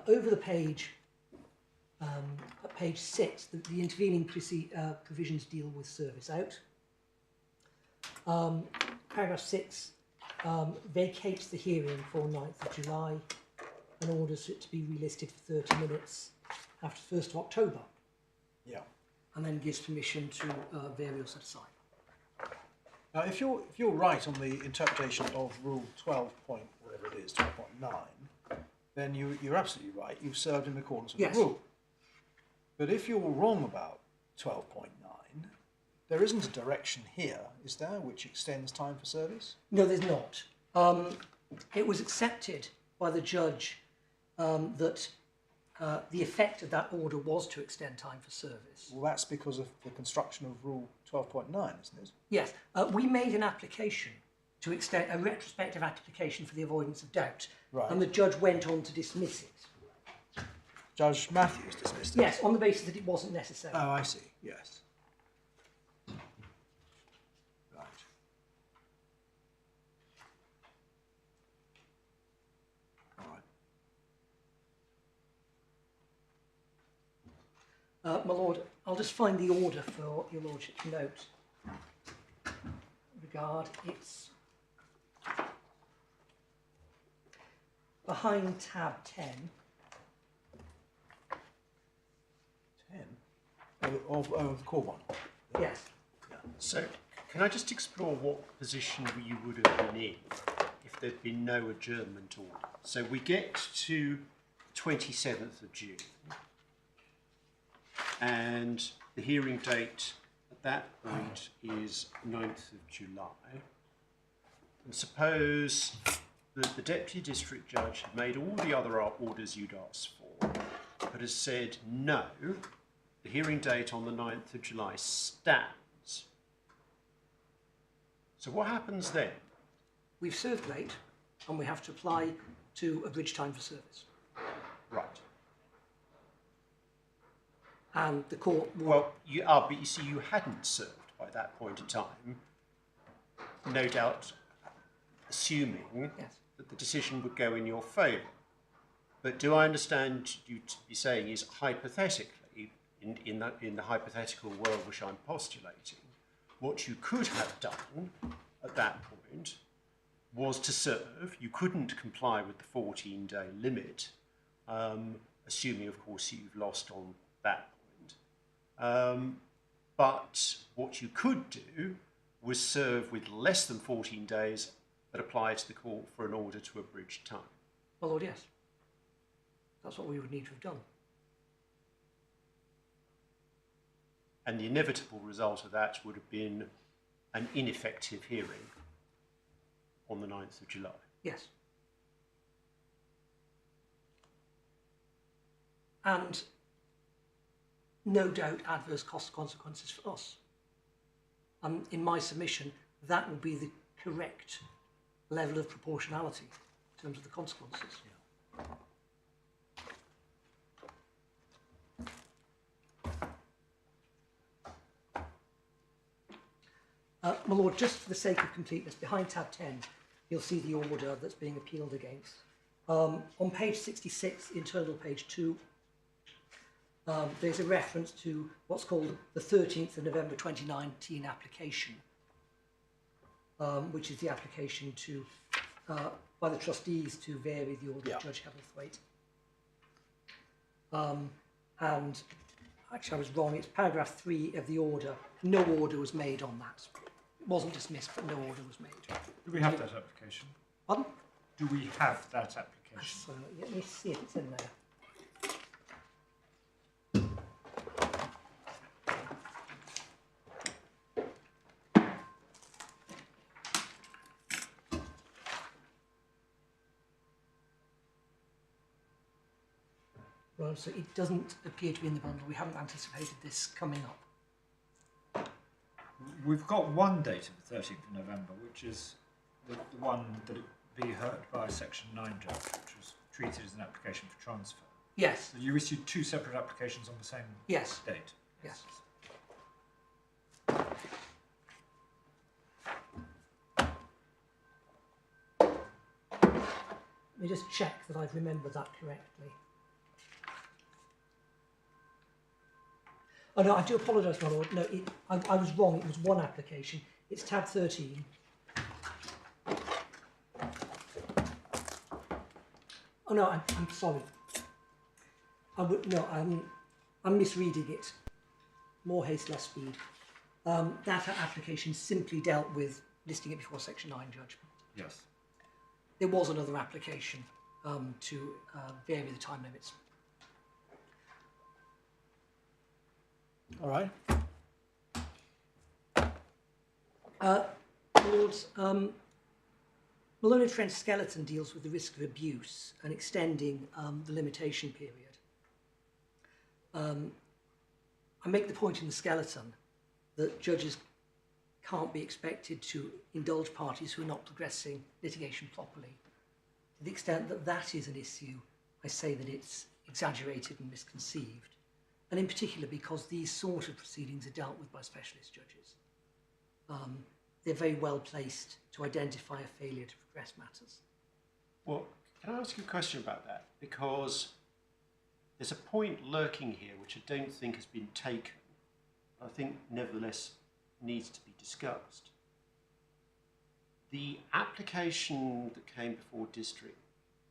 Over the page, at page 6, the intervening provisions deal with service out. Paragraph 6 vacates the hearing for 9th of July and orders it to be relisted for 30 minutes after 1st of October. Yeah. And then gives permission to vary or set aside. Now, if you're right on the interpretation of Rule 12 point whatever it is, 12.9, then you're absolutely right. You've served in accordance with Yes. the rule. But if you're wrong about 12.9, there isn't a direction here, is there, which extends time for service? No, there's not. It was accepted by the judge that the effect of that order was to extend time for service. Well, that's because of the construction of Rule 12.9, isn't it? Yes, we made an application to extend a retrospective application for the avoidance of doubt, Right. and the judge went on to dismiss it. Judge Matthews dismissed it? Yes, on the basis that it wasn't necessary. Oh, I see. Yes. Right. All right. My Lord, I'll just find the order for your Lordship to note. It's behind tab 10. 10? Of the core one? Yes. So, can I just explore what position you would have been in if there'd been no adjournment order? So we get to 27th of June, and the hearing date at that point is 9th of July. And suppose that the Deputy District Judge had made all the other orders you'd asked for, but has said no, the hearing date on the 9th of July stands. So what happens then? We've served late, and we have to apply to abridge time for service. Right. And the court will... Well, but you see, you hadn't served by that point in time, no doubt assuming Yes. that the decision would go in your favour. But do I understand you to be saying is hypothetically, in the hypothetical world which I'm postulating, what you could have done at that point was to serve. You couldn't comply with the 14-day limit, assuming, of course, you've lost on that point. But what you could do was serve with less than 14 days but apply to the court for an order to abridge time. My Lord, yes. That's what we would need to have done. And the inevitable result of that would have been an ineffective hearing on the 9th of July. Yes. And no doubt adverse consequences for us. In my submission, that will be the correct level of proportionality in terms of the consequences. My Lord, just for the sake of completeness, behind tab 10, you'll see the order that's being appealed against. On page 66, internal page 2, there's a reference to what's called the 13th of November 2019 application, which is the application to by the trustees to vary the order of Judge Hebblethwaite. And actually I was wrong, it's paragraph 3 of the order. No order was made on that. It wasn't dismissed, but no order was made. Do we have that application? Pardon? Do we have that application? So let me see if it's in there. Well, so it doesn't appear to be in the bundle. We haven't anticipated this coming up. We've got one date of the 13th of November, which is the one that it be heard by a Section 9 judge, which was treated as an application for transfer. Yes. So you issued two separate applications on the same Yes. date? Yes. Let me just check that I've remembered that correctly. Oh no, I do apologise, my Lord. No, I was wrong. It was one application. It's tab 13. Oh no, I'm sorry. I'm misreading it. More haste, less speed. That application simply dealt with listing it before Section 9 judge. Yes. There was another application to vary the time limits. All right. Lords, Malone and Trent skeleton deals with the risk of abuse and extending the limitation period. I make the point in the skeleton that judges can't be expected to indulge parties who are not progressing litigation properly. To the extent that that is an issue, I say that it's exaggerated and misconceived, and in particular because these sort of proceedings are dealt with by specialist judges. They're very well placed to identify a failure to progress matters. Well, can I ask you a question about that? Because there's a point lurking here which I don't think has been taken, I think nevertheless needs to be discussed. The application that came before District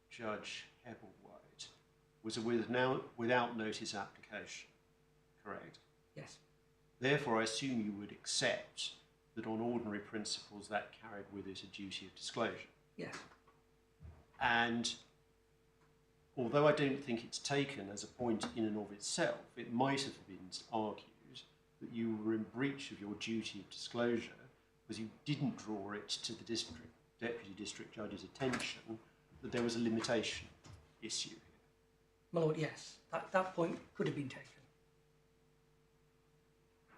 Judge Hebblewhite was a without notice application, correct? Yes. Therefore, I assume you would accept that on ordinary principles that carried with it a duty of disclosure. Yes. And although I don't think it's taken as a point in and of itself, it might have been argued that you were in breach of your duty of disclosure because you didn't draw it to the Deputy District Judge's attention that there was a limitation issue here. My lord, yes. That point could have been taken.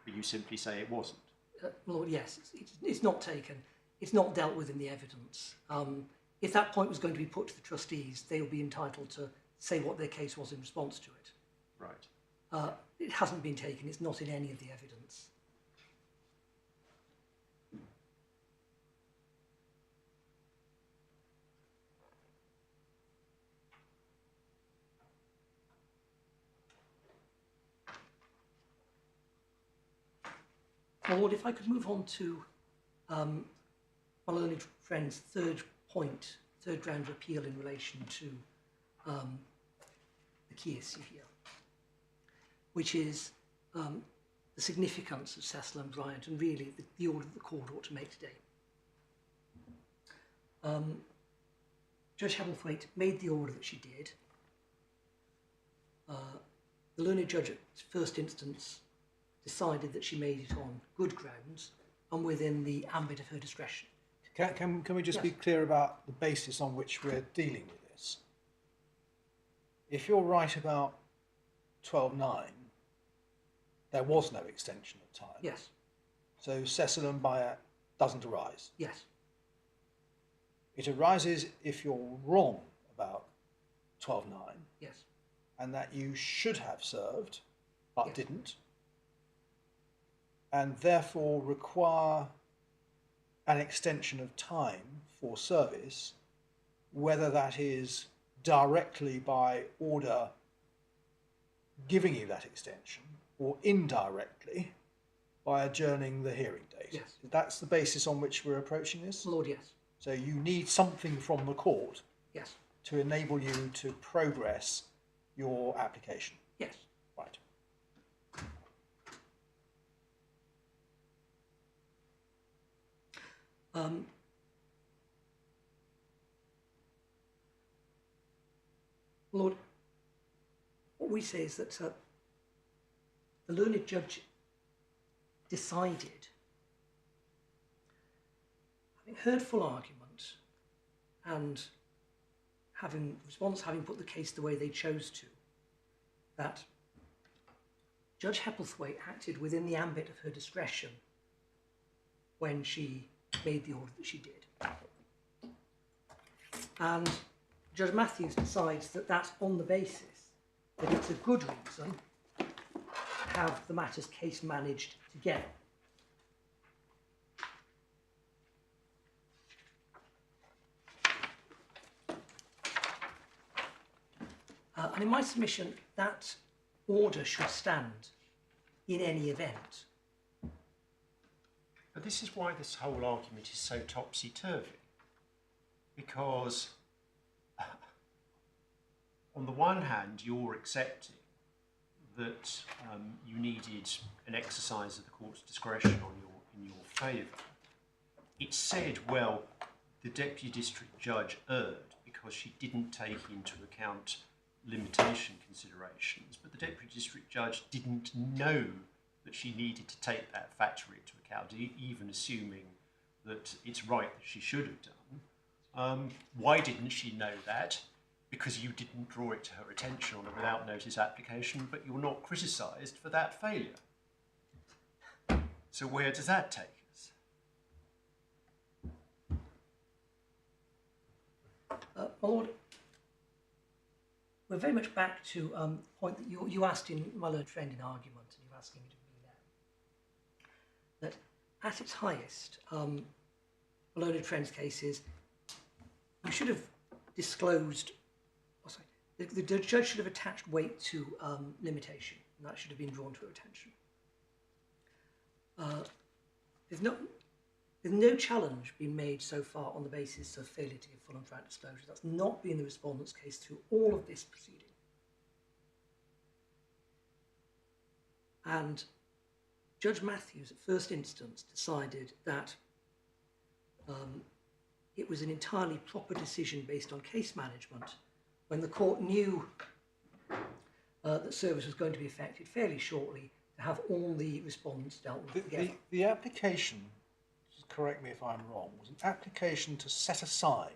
But you simply say it wasn't. My lord, yes. It's not taken. It's not dealt with in the evidence. If that point was going to be put to the trustees, they will be entitled to say what their case was in response to it. Right. It hasn't been taken. It's not in any of the evidence. My lord, if I could move on to my learned friend's third ground of appeal in relation to the key issue here, which is the significance of Cecil and Bryant and really the order that the court ought to make today. Judge Hebblewhite made the order that she did. The learned judge at first instance decided that she made it on good grounds and within the ambit of her discretion. Can we just Yes. be clear about the basis on which we're dealing with this? If you're right about 12.9, there was no extension of time. Yes, So Cecil and Bryant doesn't arise. yes, It arises if you're wrong about 12.9 yes, and that you should have served but Yes. didn't, and therefore require an extension of time for service, whether that is directly by order giving you that extension or indirectly by adjourning the hearing date. Yes. That's the basis on which we're approaching this. my lord, yes, So you need something from the court yes, to enable you to progress your application. yes. Right. Lord, what we say is that the learned judge decided, having heard full argument and having put the case the way they chose to, that Judge Hebblewhite acted within the ambit of her discretion when she made the order that she did. And Judge Matthews decides that that's on the basis that it's a good reason to have the matters case managed together. And in my submission, that order should stand in any event. But this is why this whole argument is so topsy-turvy. Because on the one hand, you're accepting that you needed an exercise of the court's discretion in your favour. It said, well, the Deputy District Judge erred because she didn't take into account limitation considerations, but the Deputy District Judge didn't know that she needed to take that factor into account, even assuming that it's right that she should have done. Why didn't she know that? Because you didn't draw it to her attention on a without notice application, but you're not criticised for that failure. So where does that take us? My Lord, we're very much back to the point that you asked in my learned friend in argument, and you're asking it of me now. That at its highest, my learned friend's case is you should have disclosed. Oh, sorry, the judge should have attached weight to limitation, and that should have been drawn to her attention. There's no challenge been made so far on the basis of failure to give full and frank disclosure. That's not been the respondent's case through all of this proceeding. And Judge Matthews, at first instance, decided that it was an entirely proper decision based on case management when the court knew that service was going to be effected fairly shortly to have all the respondents dealt with together. The application, just correct me if I'm wrong, was an application to set aside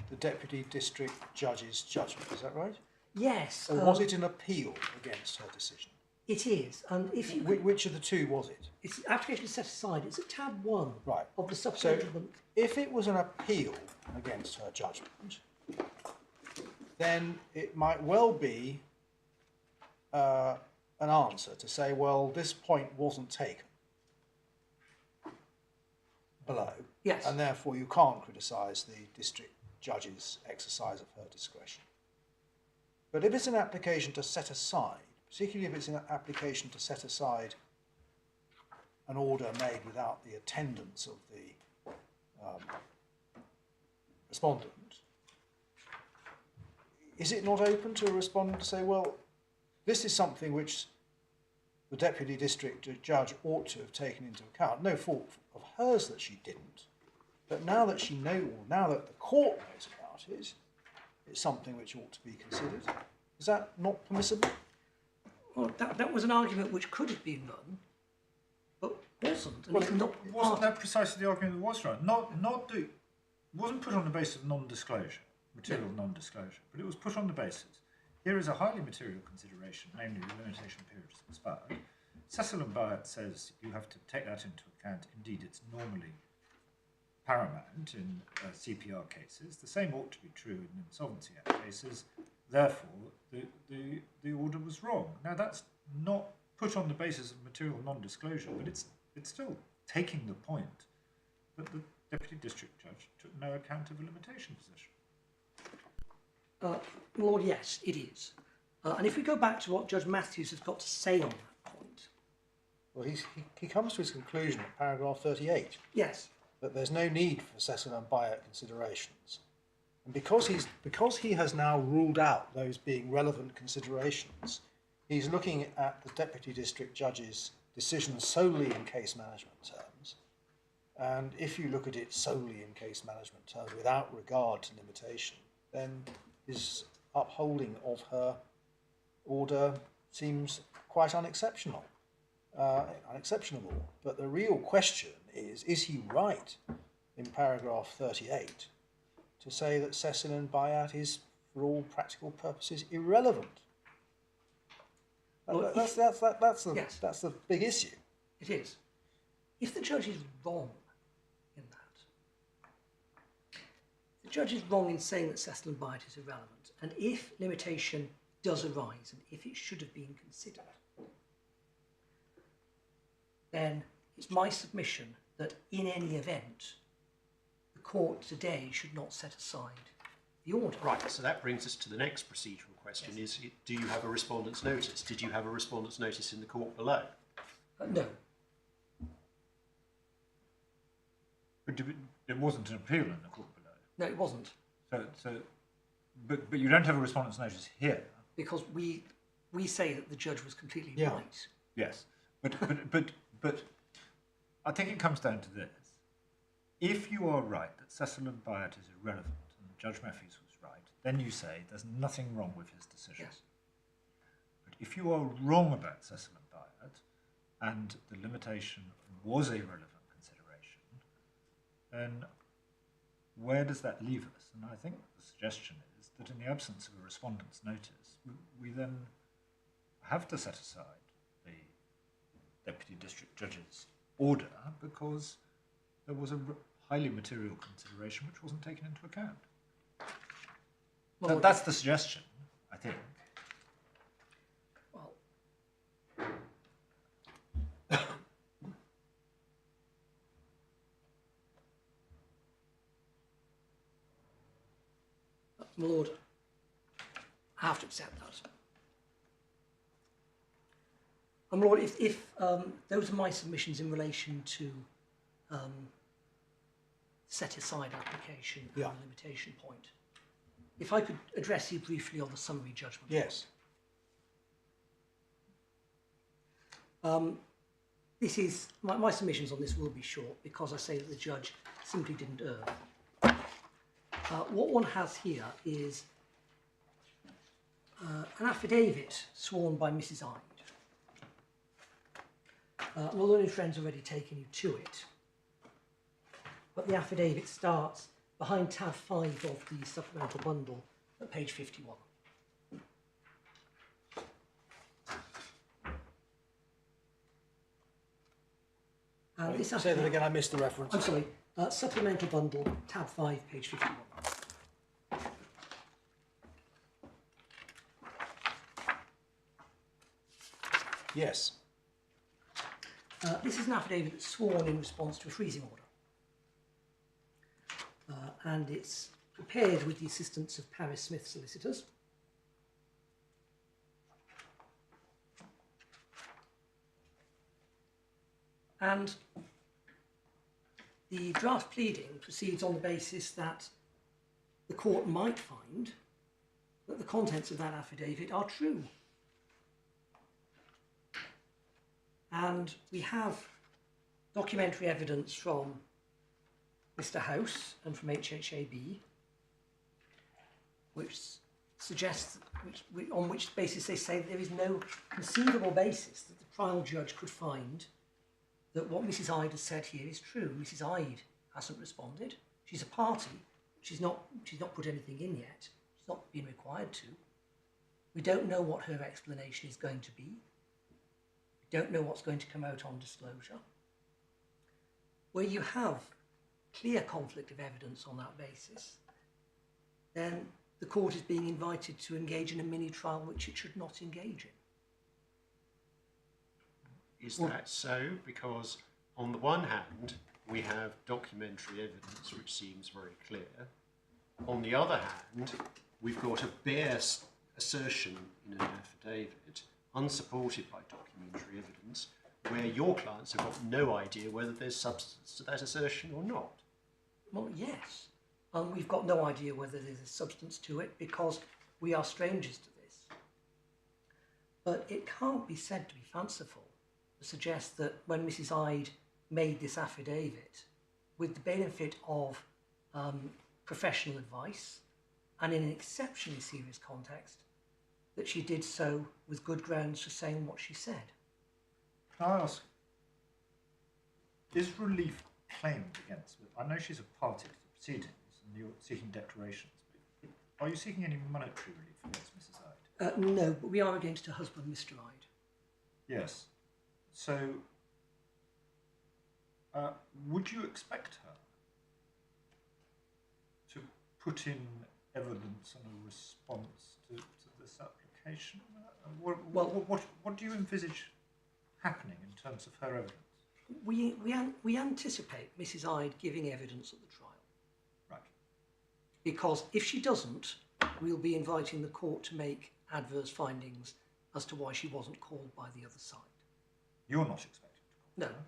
the Deputy District Judge's judgment, is that right? Yes. Or was it an appeal against her decision? It is. And if you Which of the two was it? It's application set aside. It's at tab 1 Right. of the So supplemental. if it was an appeal against her judgment, then it might well be an answer to say, well, this point wasn't taken below, Yes. and therefore you can't criticise the district judge's exercise of her discretion. But if it's an application to set aside, particularly if it's an application to set aside an order made without the attendance of the respondent, is it not open to a respondent to say, well, this is something which the Deputy District Judge ought to have taken into account, no fault of hers that she didn't, but now that now that the court knows about it, it's something which ought to be considered. Is that not permissible? Well, that was an argument which could have been run, but wasn't. And Well, it's not Wasn't that precisely the argument that was run? It wasn't put on the basis of non-disclosure, material non-disclosure, but it was put on the basis. Here is a highly material consideration, namely the limitation period has expired. Cecil and Byatt says you have to take that into account. Indeed, it's normally paramount in CPR cases. The same ought to be true in Insolvency Act cases. Therefore, the order was wrong. Now, that's not put on the basis of material non-disclosure, but it's still taking the point that the Deputy District Judge took no account of a limitation position. Lord, yes, it is. And if we go back to what Judge Matthews has got to say on that point. Well, he comes to his conclusion at paragraph 38. Yes. That there's no need for Cecil and Byatt considerations. And because he has now ruled out those being relevant considerations, he's looking at the Deputy District Judge's decision solely in case management terms. And if you look at it solely in case management terms without regard to limitation, then his upholding of her order seems quite unexceptional. Unexceptionable. But the real question is he right in paragraph 38 to say that Cecil and Byatt is, for all practical purposes, irrelevant? Well, That's the big issue. It is. If the judge is wrong in that, the judge is wrong in saying that Cecil and Byatt is irrelevant, and if limitation does arise, and if it should have been considered, then it's my submission that in any event, the court today should not set aside the order. Right, so that brings us to the next procedural question, Yes. do you have a respondent's notice? Did you have a respondent's notice in the court below? No. But it wasn't an appeal in the court below. No, it wasn't. But you don't have a respondent's notice here. Because we say that the judge was completely Yeah. right. Yes, but I think it comes down to this. If you are right that Cecil and Byatt is irrelevant and Judge Matthews was right, then you say there's nothing wrong with his decision. Yes. But if you are wrong about Cecil and Byatt and the limitation was a relevant consideration, then where does that leave us? And I think the suggestion is that in the absence of a respondent's notice, we then have to set aside the Deputy District Judge's order because there was a highly material consideration which wasn't taken into account. Well, That's the suggestion, I think. think. Well, my lord, I have to accept that. My lord, if those are my submissions in relation to set-aside application and Yeah. limitation point. If I could address you briefly on the summary judgment. Yes. This is, my submissions on this will be short because I say that the judge simply didn't err. What one has here is an affidavit sworn by Mrs. Ide. My learned friend's already taken you to it, but the affidavit starts behind tab 5 of the supplemental bundle at page 51. And this Say that again, I missed the reference. I'm sorry, supplemental bundle, tab 5, page 51. Yes. This is an affidavit that's sworn in response to a freezing order. And it's prepared with the assistance of Paris Smith solicitors. And the draft pleading proceeds on the basis that the court might find that the contents of that affidavit are true. And we have documentary evidence from Mr. House and from HHAB, which suggests, on which basis they say that there is no conceivable basis that the trial judge could find that what Mrs. Ide has said here is true. Mrs. Ide hasn't responded. She's a party. She's not put anything in yet. She's not been required to. We don't know what her explanation is going to be. We don't know what's going to come out on disclosure. Where you have clear conflict of evidence on that basis, then the court is being invited to engage in a mini-trial which it should not engage in. Is that so? Because on the one hand, we have documentary evidence which seems very clear. On the other hand, we've got a bare assertion in an affidavit, unsupported by documentary evidence, where your clients have got no idea whether there's substance to that assertion or not. Well, yes. We've got no idea whether there's a substance to it because we are strangers to this. But it can't be said to be fanciful to suggest that when Mrs. Ide made this affidavit, with the benefit of professional advice and in an exceptionally serious context, that she did so with good grounds for saying what she said. Can I ask, is relief claimed against her? I know she's a party to the proceedings and you're seeking declarations, but are you seeking any monetary relief against Mrs. Ide? No, but we are against her husband, Mr. Ide. Yes. So, would you expect her to put in evidence and a response to this application? What do you envisage happening in terms of her evidence? We anticipate Mrs. Ide giving evidence at the trial. Right. Because if she doesn't, we'll be inviting the court to make adverse findings as to why she wasn't called by the other side. You're not expected to call No. her?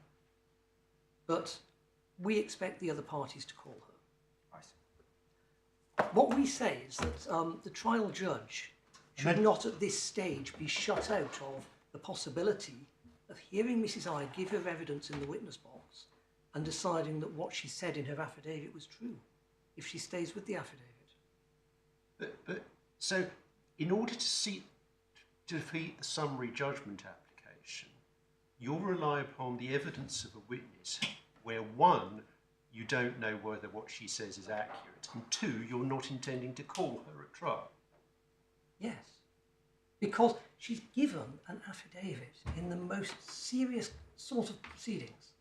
But we expect the other parties to call her. I see. What we say is that the trial judge should not at this stage be shut out of the possibility of hearing Mrs. Ide give her evidence in the witness box and deciding that what she said in her affidavit was true, if she stays with the affidavit. But so, in order to defeat the summary judgment application, you'll rely upon the evidence of a witness where, one, you don't know whether what she says is accurate, and two, you're not intending to call her at trial. Yes, because she's given an affidavit in the most serious sort of proceedings,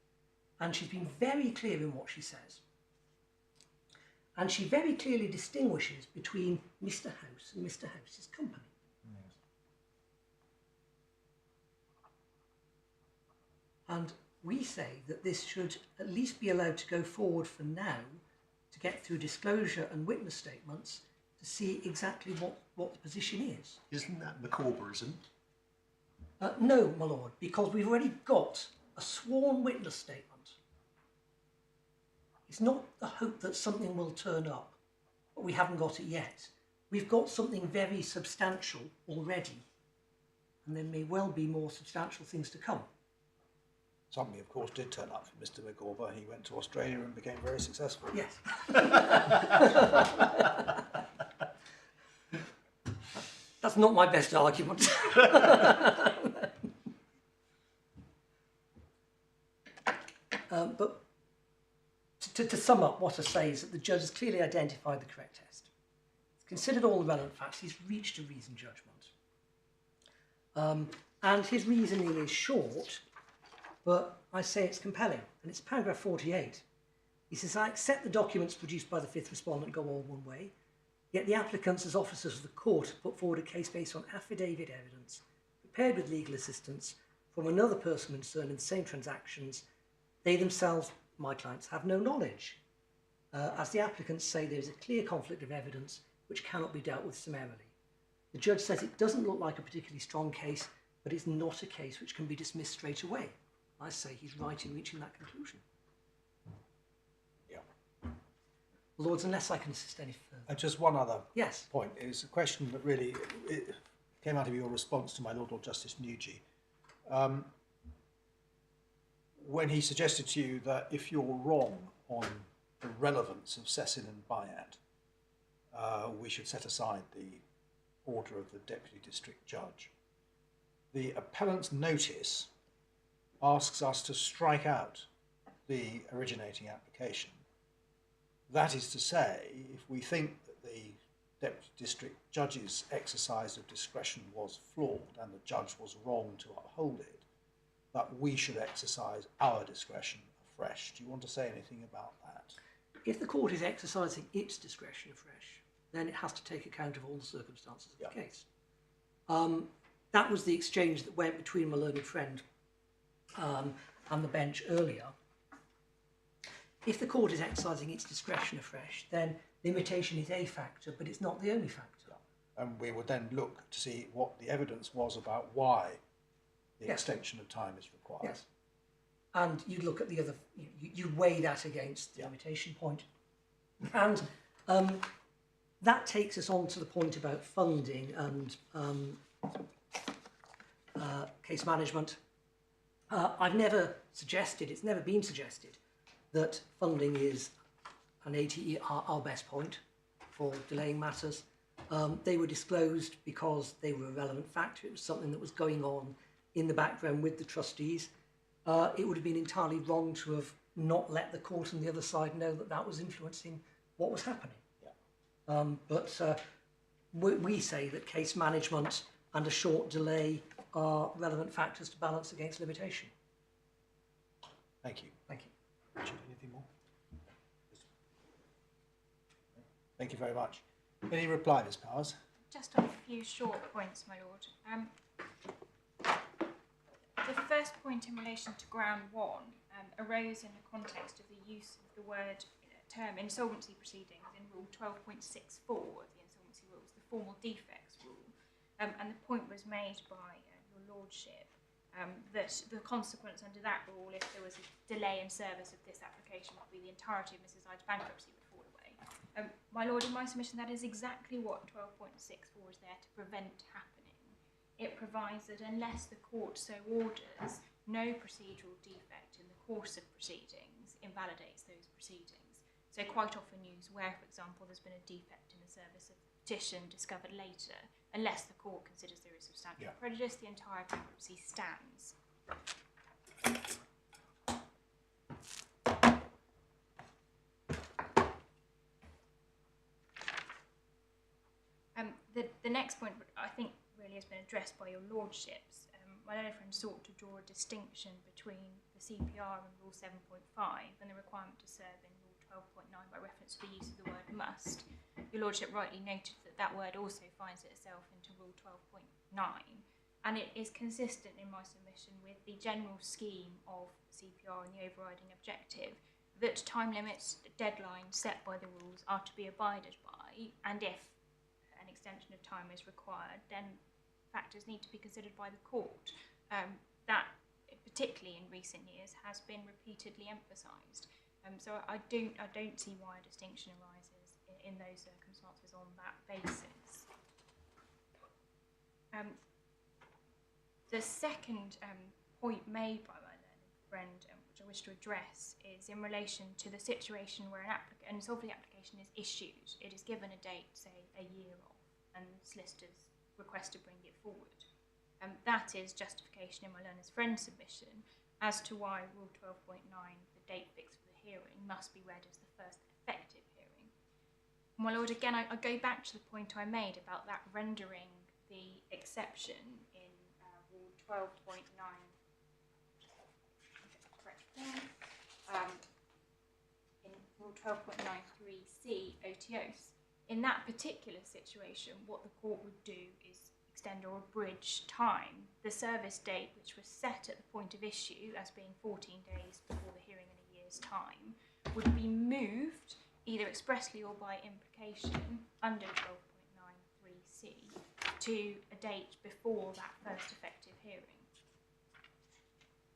and she's been very clear in what she says. And she very clearly distinguishes between Mr. House and Mr. House's company. And we say that this should at least be allowed to go forward for now to get through disclosure and witness statements to see exactly what the position is. Isn't that McCorberism? No, my lord, because we've already got a sworn witness statement. It's not the hope that something will turn up, but we haven't got it yet. We've got something very substantial already, and there may well be more substantial things to come. Something, of course, did turn up for Mr. McGorber. He went to Australia and became very successful. Yes. That's not my best argument. But to sum up, what I say is that the judge has clearly identified the correct test. He's considered all the relevant facts. He's reached a reasoned judgment. And his reasoning is short, but I say it's compelling. And it's paragraph 48. He says, I accept the documents produced by the fifth respondent go all one way, yet the applicants as officers of the court have put forward a case based on affidavit evidence, prepared with legal assistance from another person concerned in the same transactions. They themselves, my clients, have no knowledge. As the applicants say, there is a clear conflict of evidence which cannot be dealt with summarily. The judge says it doesn't look like a particularly strong case, but it's not a case which can be dismissed straight away. I say he's right in reaching that conclusion. Yeah. Lords, unless I can assist any further. And just one other Yes. point is a question that really it came out of your response to my Lord Justice Nugee. When he suggested to you that if you're wrong on the relevance of Cecil and Bayat, we should set aside the order of the Deputy District Judge. The appellant's notice asks us to strike out the originating application. That is to say, if we think that the Deputy District Judge's exercise of discretion was flawed and the judge was wrong to uphold it, that we should exercise our discretion afresh. Do you want to say anything about that? If the court is exercising its discretion afresh, then it has to take account of all the circumstances of the case. That was the exchange that went between my learned friend and the bench earlier. If the court is exercising its discretion afresh, then limitation is a factor, but it's not the only factor. And we would then look to see what the evidence was about why the extension of time is required. Yes. And you'd look at the other, you weigh that against the limitation point. And that takes us on to the point about funding and case management. I've never suggested, it's never been suggested, that funding is an ATE our best point for delaying matters. They were disclosed because they were a relevant factor. It was something that was going on in the background with the trustees. It would have been entirely wrong to have not let the court on the other side know that that was influencing what was happening. Yeah. But we say that case management and a short delay are relevant factors to balance against limitation. Thank you. Thank you. Richard, anything more? Thank you very much. Any reply, Ms. Powers? Just on a few short points, my lord. The first point in relation to ground one arose in the context of the use of the term insolvency proceedings in Rule 12.64 of the Insolvency Rules, the formal defects rule. And the point was made by your lordship that the consequence under that rule, if there was a delay in service of this application, would be the entirety of Mrs. Hyde's bankruptcy would fall away. My lord, in my submission, that is exactly what 12.64 is there to prevent happening. It provides that unless the court so orders, no procedural defect in the course of proceedings invalidates those proceedings. So quite often used where, for example, there's been a defect in the service of petition discovered later, unless the court considers there is substantial prejudice, the entire bankruptcy stands. The next point, I think, really has been addressed by your lordships. My learned friend sought to draw a distinction between the CPR and Rule 7.5 and the requirement to serve in Rule 12.9 by reference to the use of the word must. Your lordship rightly noted that that word also finds itself into Rule 12.9, and it is consistent in my submission with the general scheme of CPR and the overriding objective that time limits, deadlines set by the rules are to be abided by, and if an extension of time is required, then factors need to be considered by the court. That, particularly in recent years, has been repeatedly emphasised. So I don't see why a distinction arises in those circumstances on that basis. The second point made by my learned friend, which I wish to address, is in relation to the situation where an insolvency application is issued. It is given a date, say a year off, and solicitors request to bring it forward. That is justification in my learner's friend's submission as to why Rule 12.9, the date fixed for the hearing, must be read as the first effective hearing. My lord, again, I go back to the point I made about that rendering the exception in Rule 12.9, in Rule 12.93c OTOs. In that particular situation, what the court would do is extend or abridge time. The service date, which was set at the point of issue as being 14 days before the hearing in a year's time, would be moved, either expressly or by implication, under 12.93c to a date before that first effective hearing.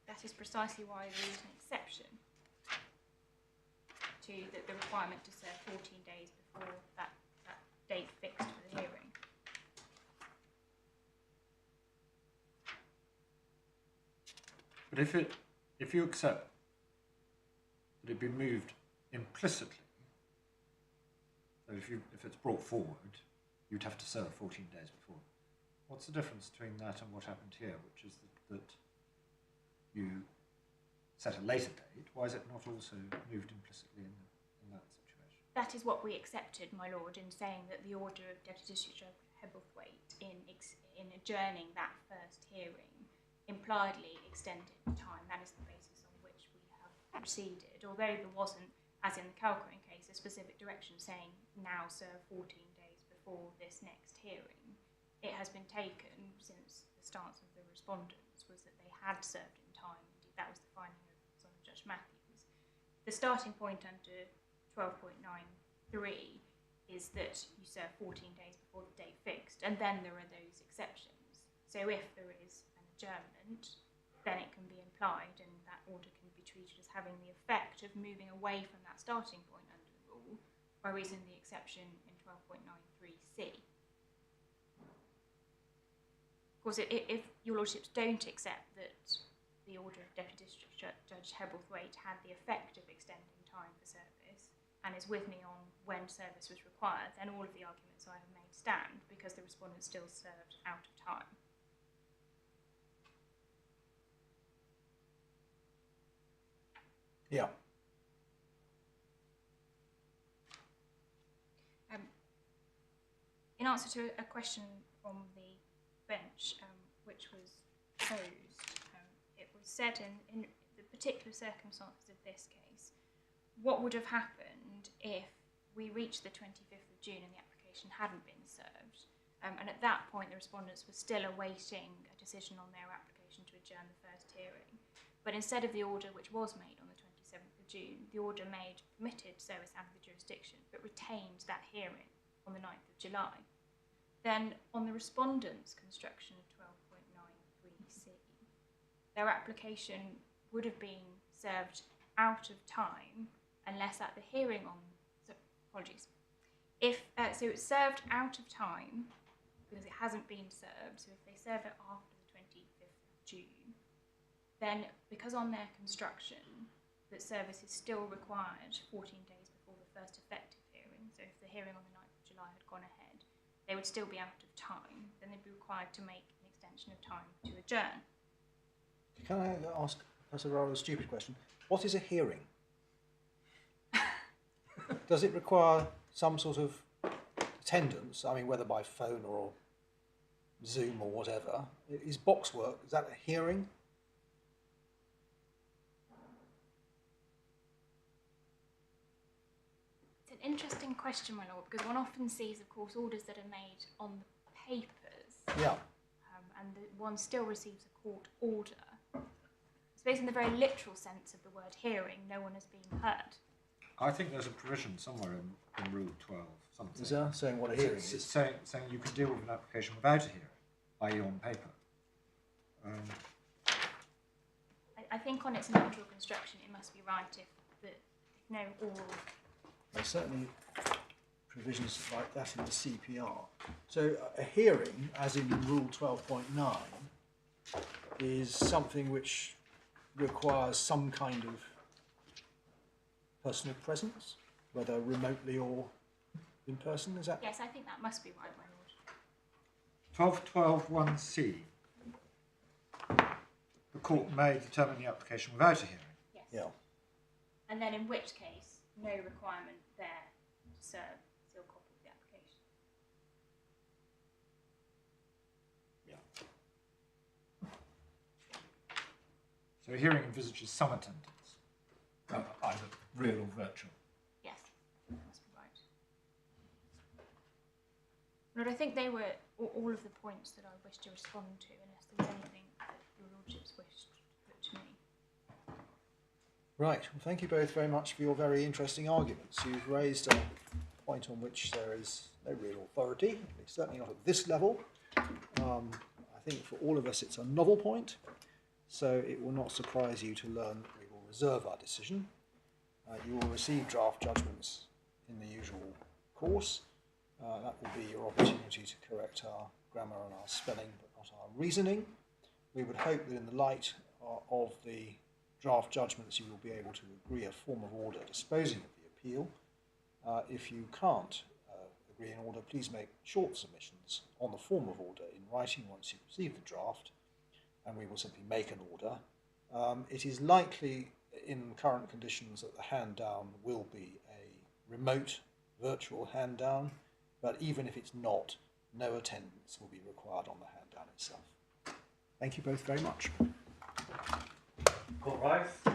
That is precisely why there is an exception to the requirement to serve 14 days before that date fixed for the hearing. But if you accept that it be moved implicitly, so if it's brought forward, you'd have to serve 14 days before. What's the difference between that and what happened here, which is that you set a later date? Why is it not also moved implicitly in that situation? That is what we accepted, my lord, in saying that the order of Deputy District Judge Hebblethwaite in adjourning that first hearing impliedly extended the time. That is the basis on which we have proceeded. Although there wasn't, as in the Calcrain case, a specific direction saying now serve 14 days before this next hearing, it has been taken since the stance of the respondents was that they had served in time. Indeed, that was the finding of Judge Matthews. The starting point under 12.93 is that you serve 14 days before the date fixed, and then there are those exceptions. So if there is an adjournment, then it can be implied, and that order can be treated as having the effect of moving away from that starting point under the rule, by reason of the exception in 12.93c. Of course, if your lordships don't accept that the order of Deputy District Judge Hebblethwaite had the effect of extending time for service, and is with me on when service was required, then all of the arguments I have made stand, because the respondent still served out of time. Yeah. In answer to a question from the bench, which was posed, it was said in the particular circumstances of this case, what would have happened if we reached the 25th of June and the application hadn't been served? And at that point, the respondents were still awaiting a decision on their application to adjourn the first hearing. But instead of the order which was made on the 27th of June, the order made permitted service out of the jurisdiction, but retained that hearing on the 9th of July. Then, on the respondent's construction of 12.93c, their application would have been served out of time unless at the hearing on... So it's served out of time because it hasn't been served. So if they serve it after the 25th of June, then because on their construction that service is still required 14 days before the first effective hearing, so if the hearing on the 9th of July had gone ahead, they would still be out of time, then they'd be required to make an extension of time to adjourn. Can I ask a rather stupid question? What is a hearing? Does it require some sort of attendance? I mean, whether by phone or Zoom or whatever. Is box work, is that a hearing? It's an interesting question, my lord, because one often sees, of course, orders that are made on the papers. Yeah. and one still receives a court order, I suppose in the very literal sense of the word hearing, no one has been heard. I think there's a provision somewhere in Rule 12, something. Is that saying what a hearing It's is? saying you can deal with an application without a hearing, i.e. on paper. I think on its natural construction, it must be right if no oral. There's certainly provisions like that in the CPR. So a hearing, as in Rule 12.9, is something which requires some kind of personal presence, whether remotely or in person, is that? Yes, I think that must be right, my lord. 12.12.1c. The court may determine the application without a hearing. Yes. Yeah. And then in which case, no requirement there to serve a sealed copy of the application. So a hearing envisages some attendance, either real or virtual. Yes, that must be right. Lord, I think they were all of the points that I wish to respond to, unless there was anything that your lordships wished to put to me. Right. Well, thank you both very much for your very interesting arguments. You've raised a point on which there is no real authority, certainly not at this level. I think for all of us it's a novel point, so it will not surprise you to learn that we will reserve our decision. You will receive draft judgments in the usual course. That will be your opportunity to correct our grammar and our spelling, but not our reasoning. We would hope that in the light of the draft judgments you will be able to agree a form of order disposing of the appeal. If you can't agree an order, please make short submissions on the form of order in writing once you've received the draft, and we will simply make an order. It is likely in current conditions that the hand down will be a remote virtual hand down, but even if it's not, no attendance will be required on the hand down itself. Thank you both very much. Court rise.